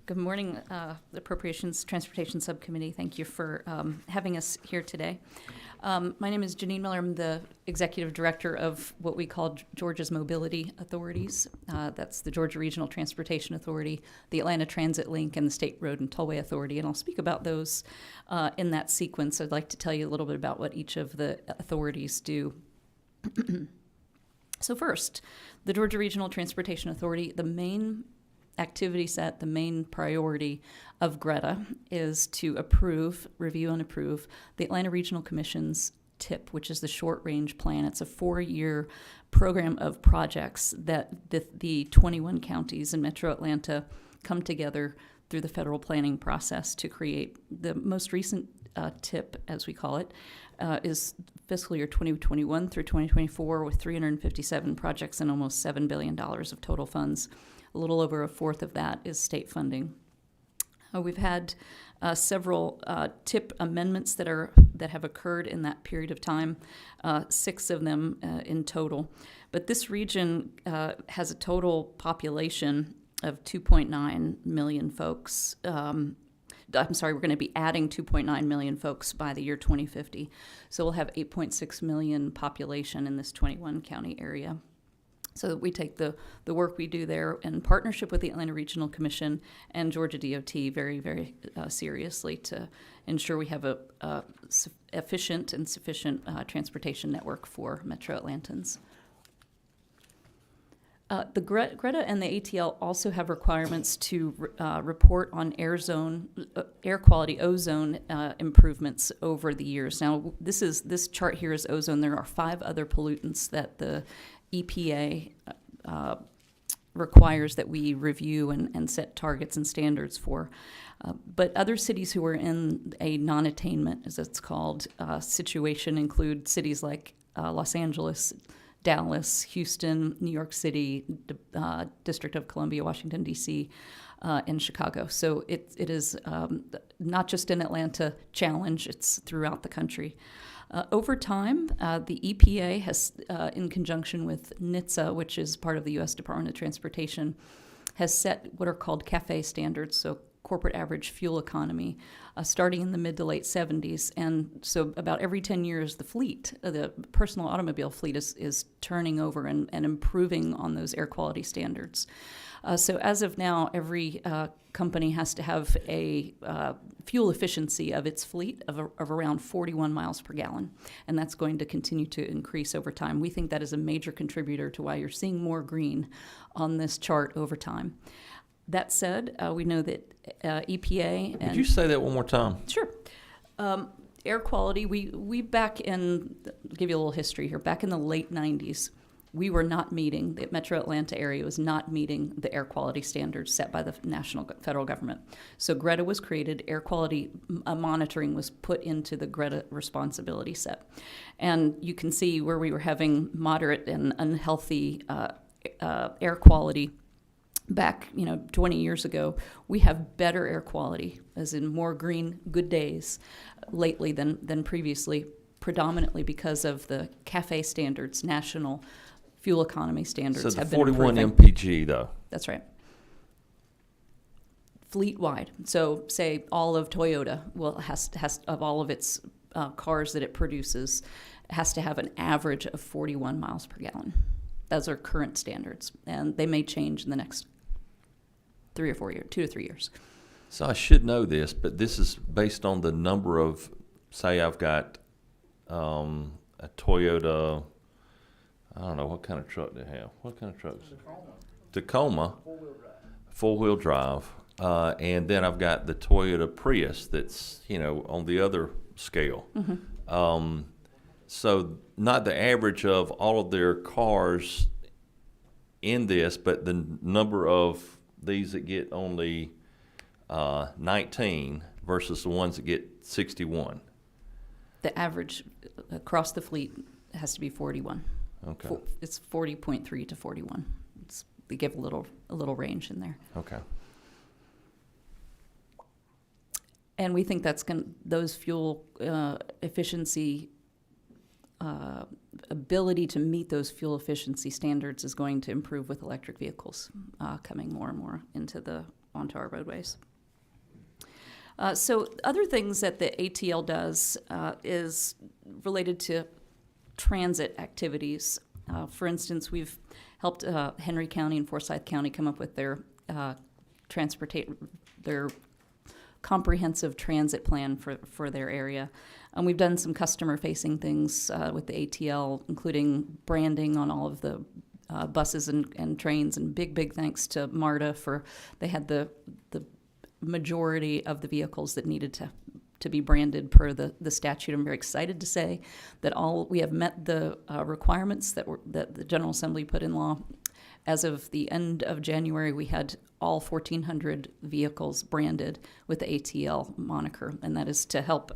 Good morning, the Appropriations Transportation Subcommittee. Thank you for having us here today. My name is Janine Miller. I'm the Executive Director of what we call Georgia's Mobility Authorities. That's the Georgia Regional Transportation Authority, the Atlanta Transit Link, and the State Road and Tollway Authority. And I'll speak about those in that sequence. I'd like to tell you a little bit about what each of the authorities do. So first, the Georgia Regional Transportation Authority, the main activity set, the main priority of GRETA is to review and approve the Atlanta Regional Commission's TIP, which is the Short Range Plan. It's a 4-year program of projects that the 21 counties in Metro Atlanta come together through the federal planning process to create. The most recent TIP, as we call it, is fiscal year 2021 through 2024 with 357 projects and almost $7 billion of total funds. A little over a fourth of that is state funding. We've had several TIP amendments that have occurred in that period of time, 6 of them in total. But this region has a total population of 2.9 million folks. I'm sorry, we're going to be adding 2.9 million folks by the year 2050. So we'll have 8.6 million population in this 21 county area. So we take the work we do there in partnership with the Atlanta Regional Commission and Georgia DOT very, very seriously to ensure we have a efficient and sufficient transportation network for Metro Atlantans. The GRETA and the ATL also have requirements to report on air quality ozone improvements over the years. Now, this chart here is ozone. There are 5 other pollutants that the EPA requires that we review and set targets and standards for. But other cities who are in a non-attainment, as it's called, situation include cities like Los Angeles, Dallas, Houston, New York City, District of Columbia, Washington, D.C., and Chicago. So it is not just an Atlanta challenge, it's throughout the country. Over time, the EPA has, in conjunction with NHTSA, which is part of the U.S. Department of Transportation, has set what are called CAFE standards, so corporate average fuel economy, starting in the mid to late 70s. And so about every 10 years, the fleet, the personal automobile fleet is turning over and improving on those air quality standards. So as of now, every company has to have a fuel efficiency of its fleet of around 41 miles per gallon, and that's going to continue to increase over time. We think that is a major contributor to why you're seeing more green on this chart over time. That said, we know that EPA and... Could you say that one more time? Sure. Air quality, we back in, give you a little history here, back in the late 90s, we were not meeting, the Metro Atlanta area was not meeting the air quality standards set by the federal government. So GRETA was created, air quality monitoring was put into the GRETA responsibility set. And you can see where we were having moderate and unhealthy air quality back, 20 years ago. We have better air quality, as in more green, good days lately than previously, predominantly because of the CAFE standards, national fuel economy standards. So the have been 41 improving. MPG, though. That's right. Fleet-wide. So say all of Toyota has of all of its cars that it produces has to have an average of 41 miles per gallon. Those are current standards, and they may change in the next 3 or 4 years, 2 to 3 years. So I should know this, but this is based on the number of, say I've got a Toyota. I don't know what kind of truck they have. What kind of trucks? Tacoma. Four-wheel drive. And then I've got the Toyota Prius that's, on the other scale. So not the average of all of their cars in this, but the number of these that get only 19 versus the ones that get 61. The average across the fleet has to be 41. Okay. It's 40.3 to 41. They give a little range in there. Okay. And we think those fuel efficiency ability to meet those fuel efficiency standards is going to improve with electric vehicles coming more and more onto our roadways. So other things that the ATL does is related to transit activities. For instance, we've helped Henry County and Forsyth County come up with their comprehensive transit plan for their area. We've done some customer-facing things with the ATL, including branding on all of the buses and trains, and big thanks to MARTA they had the majority of the vehicles that needed to be branded per the statute. I'm very excited to say that we have met the requirements that the General Assembly put in law. As of the end of January, we had all 1,400 vehicles branded with the ATL moniker, and that is to help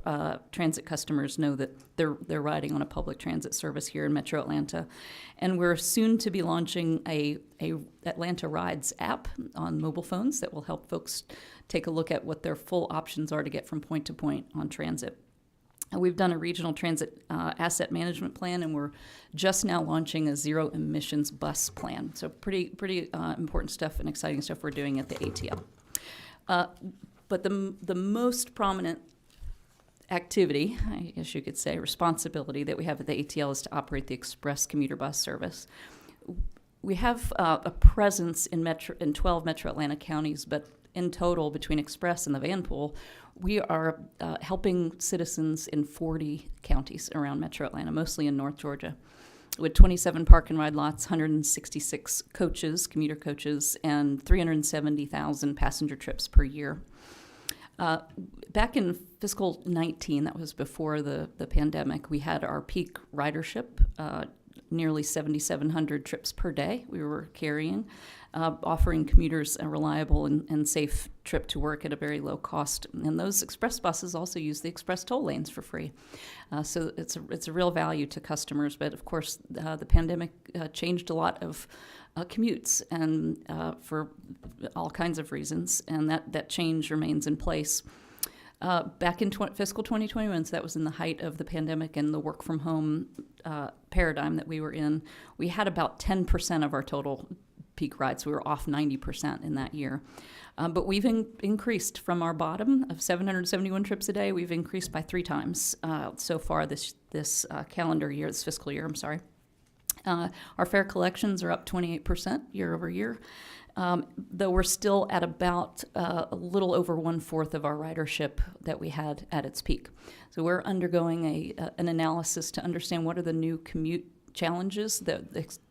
transit customers know that they're riding on a public transit service here in Metro Atlanta. And we're soon to be launching a Atlanta Rides app on mobile phones that will help folks take a look at what their full options are to get from point to point on transit. We've done a regional transit asset management plan, and we're just now launching a zero emissions bus plan. So pretty important stuff and exciting stuff we're doing at the ATL. But the most prominent activity, I guess you could say, responsibility that we have at the ATL is to operate the express commuter bus service. We have a presence in 12 Metro Atlanta counties, but in total, between Express and the van pool, we are helping citizens in 40 counties around Metro Atlanta, mostly in North Georgia, with 27 park and ride lots, 166 coaches, commuter coaches, and 370,000 passenger trips per year. Back in fiscal 19, that was before the pandemic, we had our peak ridership, nearly 7,700 trips per day we were carrying, offering commuters a reliable and safe trip to work at a very low cost. And those express buses also use the express toll lanes for free. So it's a real value to customers. But of course, the pandemic changed a lot of commutes, and for all kinds of reasons, and that change remains in place. Back in fiscal 2021, so that was in the height of the pandemic and the work from home paradigm that we were in, we had about 10% of our total peak rides. We were off 90% in that year. But we've increased from our bottom of 771 trips a day. We've increased by 3 times so far this calendar year, this fiscal year, I'm sorry. Our fare collections are up 28% year over year. Though we're still at about a little over 1/4 of our ridership that we had at its peak. So we're undergoing an analysis to understand what are the new commute challenges that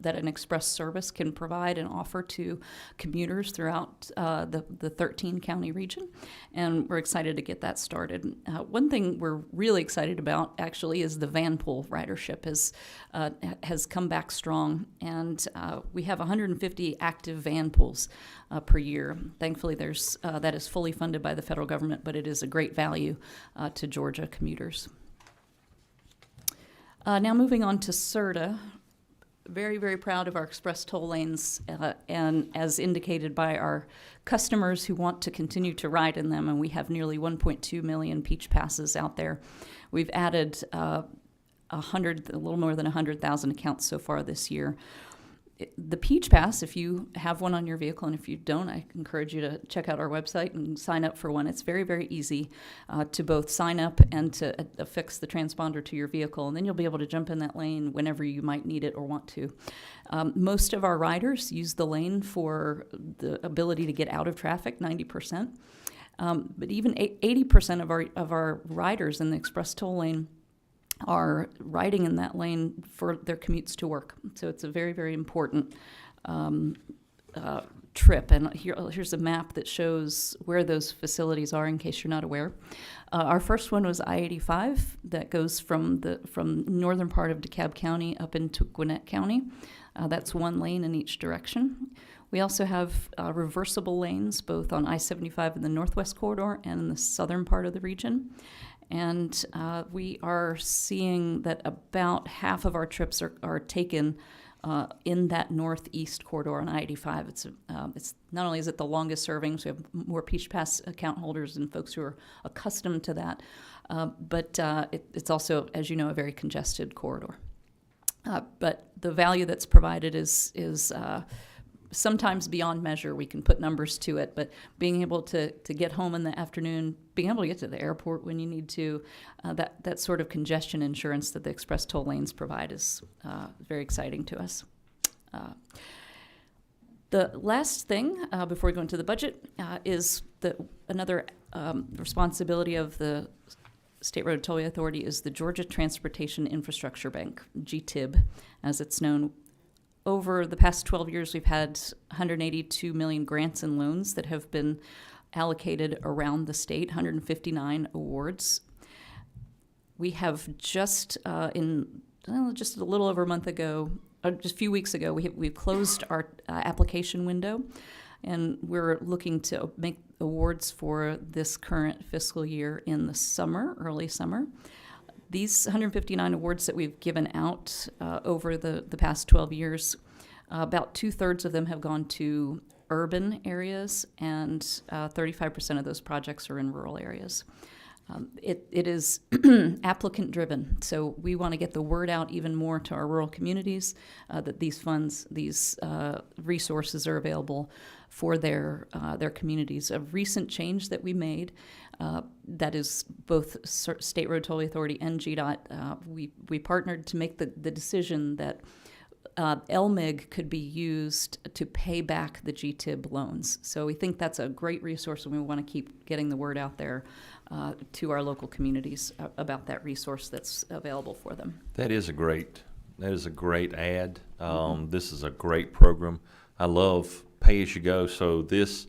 an express service can provide and offer to commuters throughout the 13-county region, and we're excited to get that started. One thing we're really excited about, actually, is the van pool ridership has come back strong, and we have 150 active van pools per year. Thankfully, that is fully funded by the federal government, but it is a great value to Georgia commuters. Now moving on to CERTA, very, very proud of our express toll lanes, and as indicated by our customers who want to continue to ride in them, and we have nearly 1.2 million Peach Passes out there. We've added a little more than 100,000 accounts so far this year. The Peach Pass, if you have one on your vehicle, and if you don't, I encourage you to check out our website and sign up for one. It's very, very easy to both sign up and to affix the transponder to your vehicle, and then you'll be able to jump in that lane whenever you might need it or want to. Most of our riders use the lane for the ability to get out of traffic, 90%. But even 80% of our riders in the express toll lane are riding in that lane for their commutes to work. So it's a very, very important trip. And here's a map that shows where those facilities are in case you're not aware. Our first one was I-85 that goes from northern part of DeKalb County up into Gwinnett County. That's one lane in each direction. We also have reversible lanes both on I-75 in the northwest corridor and in the southern part of the region. And we are seeing that about half of our trips are taken in that northeast corridor on I-85. It's not only is it the longest serving, so we have more Peach Pass account holders and folks who are accustomed to that, but it's also, as you know, a very congested corridor. But the value that's provided is sometimes beyond measure. We can put numbers to it, but being able to get home in the afternoon, being able to get to the airport when you need to, that sort of congestion insurance that the express toll lanes provide is very exciting to us. The last thing before we go into the budget is another responsibility of the State Road Tollway Authority is the Georgia Transportation Infrastructure Bank, GTIB, as it's known. Over the past 12 years, we've had 182 million grants and loans that have been allocated around the state, 159 awards. We have just just a little over a month ago, just a few weeks ago, we've closed our application window, and we're looking to make awards for this current fiscal year in the summer, early summer. These 159 awards that we've given out over the past 12 years, about 2/3 of them have gone to urban areas, and 35% of those projects are in rural areas. It is applicant driven, so we want to get the word out even more to our rural communities that these funds, these resources are available for their communities. A recent change that we made that is both State Road Tollway Authority and GDOT, we partnered to make the decision that LMIG could be used to pay back the GTIB loans. So we think that's a great resource, and we want to keep getting the word out there to our local communities about that resource that's available for them. That is a great ad. This is a great program. I love pay-as-you-go. So this,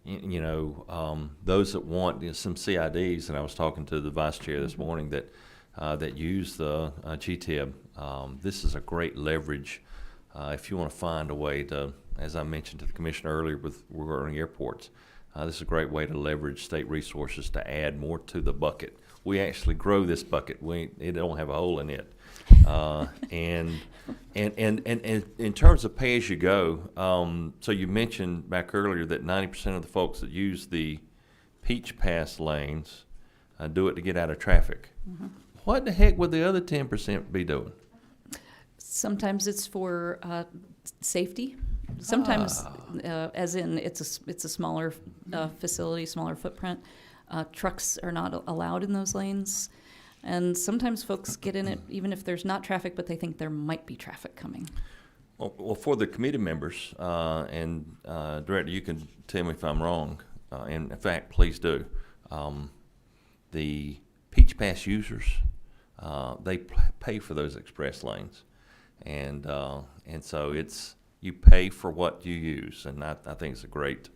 those that want some CIDs, and I was talking to the vice chair this morning that use the GTIB. This is a great leverage if you want to find a way to, as I mentioned to the commissioner earlier regarding airports, this is a great way to leverage state resources to add more to the bucket. We actually grow this bucket. It don't have a hole in it. And in terms of pay-as-you-go, so you mentioned back earlier that 90% of the folks that use the Peach Pass lanes do it to get out of traffic. Mm-hmm. What the heck would the other 10% be doing? Sometimes it's for safety. Sometimes, as in it's a smaller facility, smaller footprint. Trucks are not allowed in those lanes. And sometimes folks get in it even if there's not traffic, but they think there might be traffic coming. Well, for the committee members, and Director, you can tell me if I'm wrong, and in fact, please do. The Peach Pass users, they pay for those express lanes, and so you pay for what you use, and I think it's a great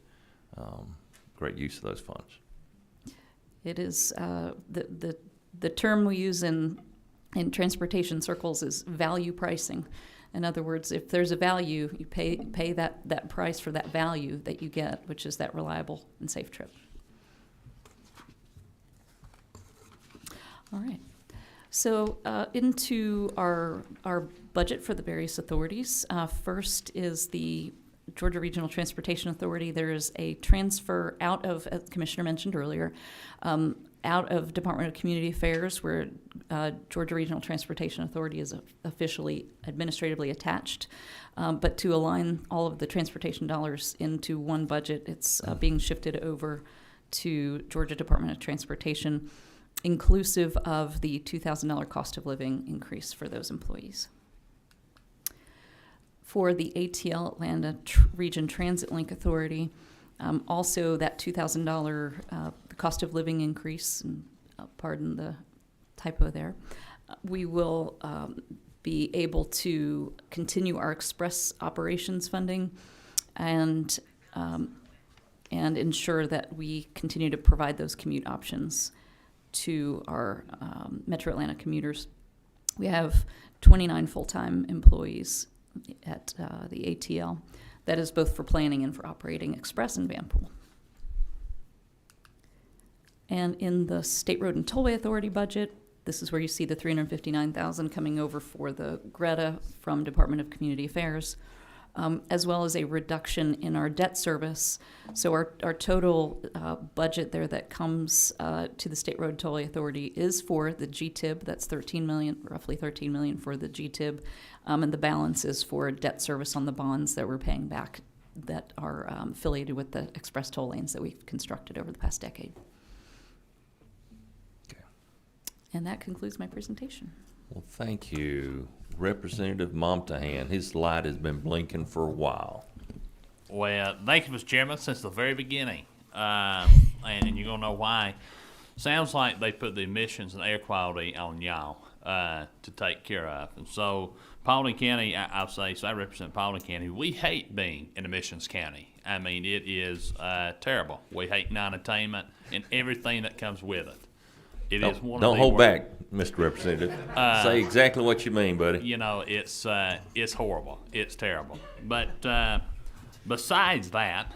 use of those funds. It is the term we use in transportation circles is value pricing. In other words, if there's a value, you pay that price for that value that you get, which is that reliable and safe trip. All right. So into our budget for the various authorities. First is the Georgia Regional Transportation Authority. There is a transfer out of, as the Commissioner mentioned earlier, out of Department of Community Affairs, where Georgia Regional Transportation Authority is officially administratively attached. But to align all of the transportation dollars into one budget, it's being shifted over to Georgia Department of Transportation, inclusive of the $2,000 cost of living increase for those employees. For the ATL Atlanta Region Transit Link Authority, also that $2,000 cost of living increase, and pardon the typo there, We will be able to continue our express operations funding and ensure that we continue to provide those commute options to our Metro Atlanta commuters. We have 29 full-time employees at the ATL. That is both for planning and for operating Express and Vanpool. And in the State Road and Tollway Authority budget, this is where you see the $359,000 coming over for the Greta from Department of Community Affairs, as well as a reduction in our debt service. So our total budget there that comes to the State Road Tollway Authority is for the GTIB. That's $13 million, roughly $13 million for the GTIB, and the balance is for debt service on the bonds that we're paying back that are affiliated with the express toll lanes that we've constructed over the past decade. And that concludes my presentation. Well, thank you, Representative Momtahan. His light has been blinking for a while. Well, thank you, Mr. Chairman, since the very beginning. And you're going to know why. Sounds like they put the emissions and air quality on y'all to take care of. And so Paulding County, I'll say, so I represent Paulding County. We hate being an emissions county. I mean, it is terrible. We hate non-attainment and everything that comes with it. It is one Don't of the hold worst. back, Mr. Representative. Say exactly what you mean, buddy. You know, it's horrible. It's terrible. But besides that,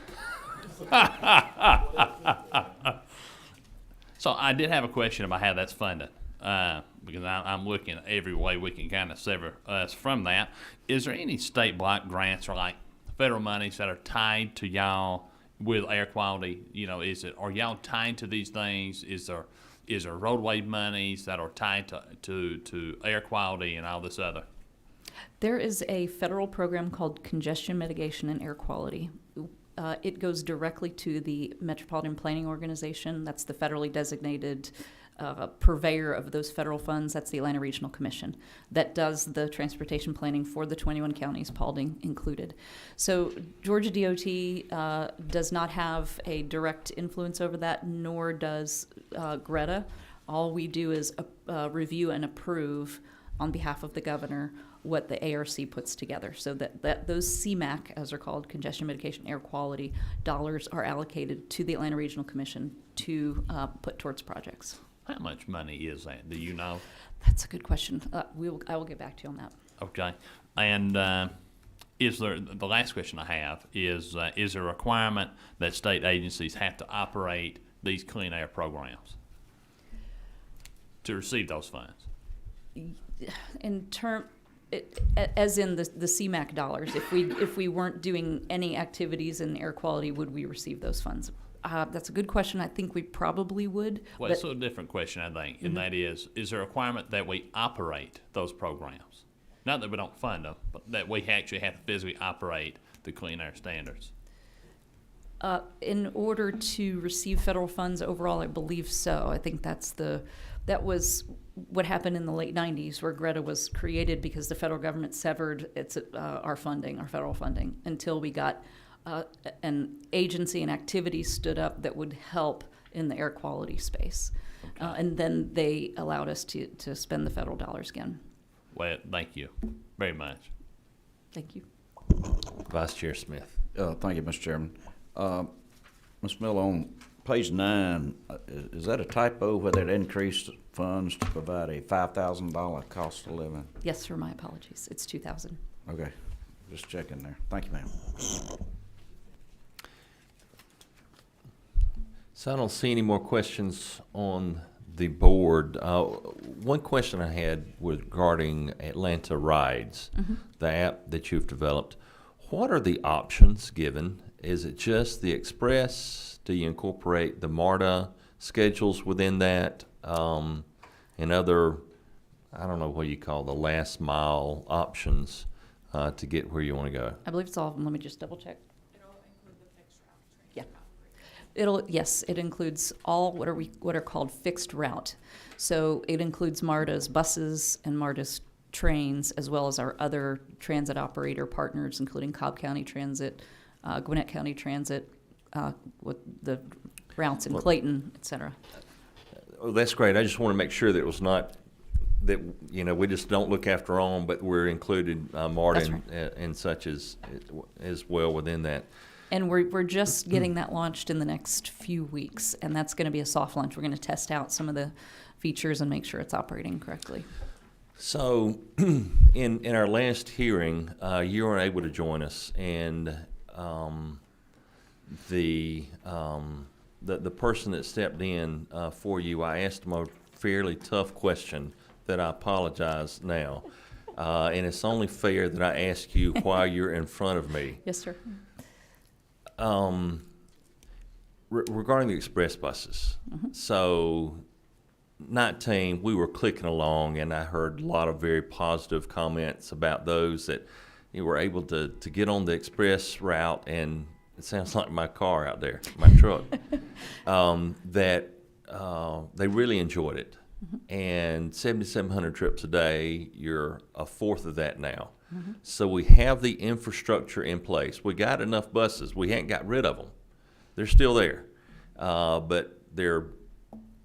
so I did have a question about how that's funded, because I'm looking at every way we can kind of sever us from that. Is there any state block grants or like federal monies that are tied to y'all with air quality? You know, are y'all tied to these things? Is there roadway monies that are tied to air quality and all this other? There is a federal program called Congestion Mitigation and Air Quality. It goes directly to the Metropolitan Planning Organization. That's the federally designated purveyor of those federal funds. That's the Atlanta Regional Commission that does the transportation planning for the 21 counties, Paulding included. So Georgia DOT does not have a direct influence over that, nor does Greta. All we do is review and approve on behalf of the governor what the ARC puts together, so that those CMAQ, as they're called, Congestion Mitigation Air Quality, dollars are allocated to the Atlanta Regional Commission to put towards projects. How much money is that? Do you know? That's a good question. I will get back to you on that. Okay. And is there, the last question I have is there a requirement that state agencies have to operate these clean air programs to receive those funds? As in the CMAQ dollars, if we weren't doing any activities in air quality, would we receive those funds? That's a good question. I think we probably would. Well, it's a different question, I think, and that is there a requirement that we operate those programs? Not that we don't fund them, but that we actually have to physically operate the clean air standards. In order to receive federal funds overall, I believe so. I think that was what happened in the late 90s, where Greta was created because the federal government severed our federal funding, until we got an agency and activity stood up that would help in the air quality space. Okay. And then they allowed us to spend the federal dollars again. Well, thank you very much. Thank you. Vice Chair Smith. Thank you, Mr. Chairman. Ms. Miller, on page 9, is that a typo where they increased funds to provide a $5,000 cost of living? Yes, sir, my apologies. It's $2,000. Okay, just checking there. Thank you, ma'am. So I don't see any more questions on the board. One question I had was regarding Atlanta Rides, the app that you've developed. What are the options given? Is it just the Express? Do you incorporate the MARTA schedules within that, and other, I don't know what you call the last mile options to get where you want to go? I believe it's all of them. Let me just double check. Yes, it includes all what are called fixed route. So it includes MARTA's buses and MARTA's trains, as well as our other transit operator partners, including Cobb County Transit, Gwinnett County Transit, with the routes in Clayton, et cetera. Oh, that's great. I just want to make sure that it was not that, you know, we just don't look after our own, but we're included, Martin, right. and such as well within that. And we're just getting that launched in the next few weeks, and that's going to be a soft launch. We're going to test out some of the features and make sure it's operating correctly. So, in our last hearing, you weren't able to join us, and the person that stepped in for you, I asked him a fairly tough question that I apologize now, and it's only fair that I ask you while you're in front of me. Yes, sir. Regarding the express buses, so 19, we were clicking along, and I heard a lot of very positive comments about those that you were able to get on the express route, and it sounds like my car out there, my truck, that they really enjoyed it. And 7,700 trips a day, you're a fourth of that now. So we have the infrastructure in place. We got enough buses. We ain't got rid of them. They're still there. But they're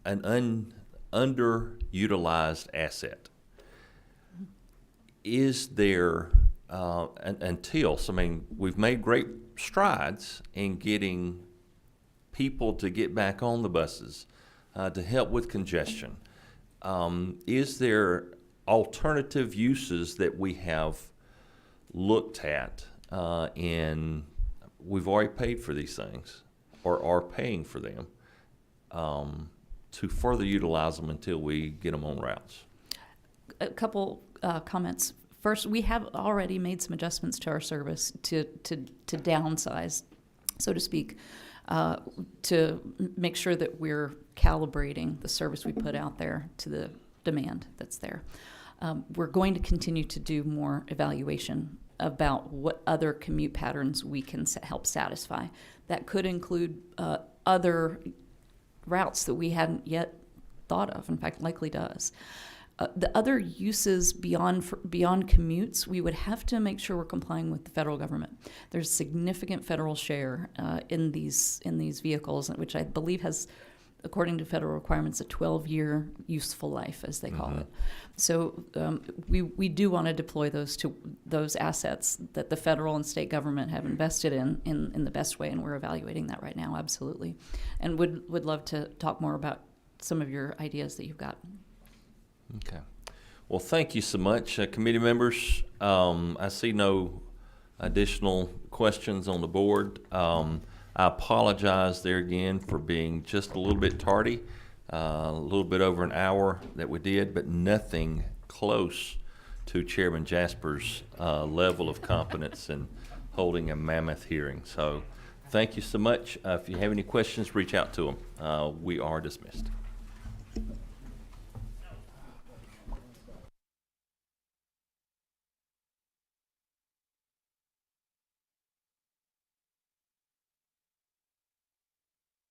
an underutilized asset. Is there, until, so I mean, we've made great strides in getting people to get back on the buses to help with congestion. Is there alternative uses that we have looked at in, we've already paid for these things or are paying for them, to further utilize them until we get them on routes? A couple comments. First, we have already made some adjustments to our service to downsize, so to speak, to make sure that we're calibrating the service we put out there to the demand that's there. We're going to continue to do more evaluation about what other commute patterns we can help satisfy. That could include other routes that we hadn't yet thought of, in fact, likely does. The other uses beyond commutes, we would have to make sure we're complying with the federal government. There's significant federal share in these vehicles, which I believe has, according to federal requirements, a 12-year useful life, as they call it. So we do want to deploy those assets that the federal and state government have invested in the best way, and we're evaluating that right now, absolutely. And would love to talk more about some of your ideas that you've got. Okay. Well, thank you so much, committee members. I see no additional questions on the board. I apologize there again for being just a little bit tardy, a little bit over an hour that we did, but nothing close to Chairman Jasper's level of competence in holding a mammoth hearing. So thank you so much. If you have any questions, reach out to him. We are dismissed.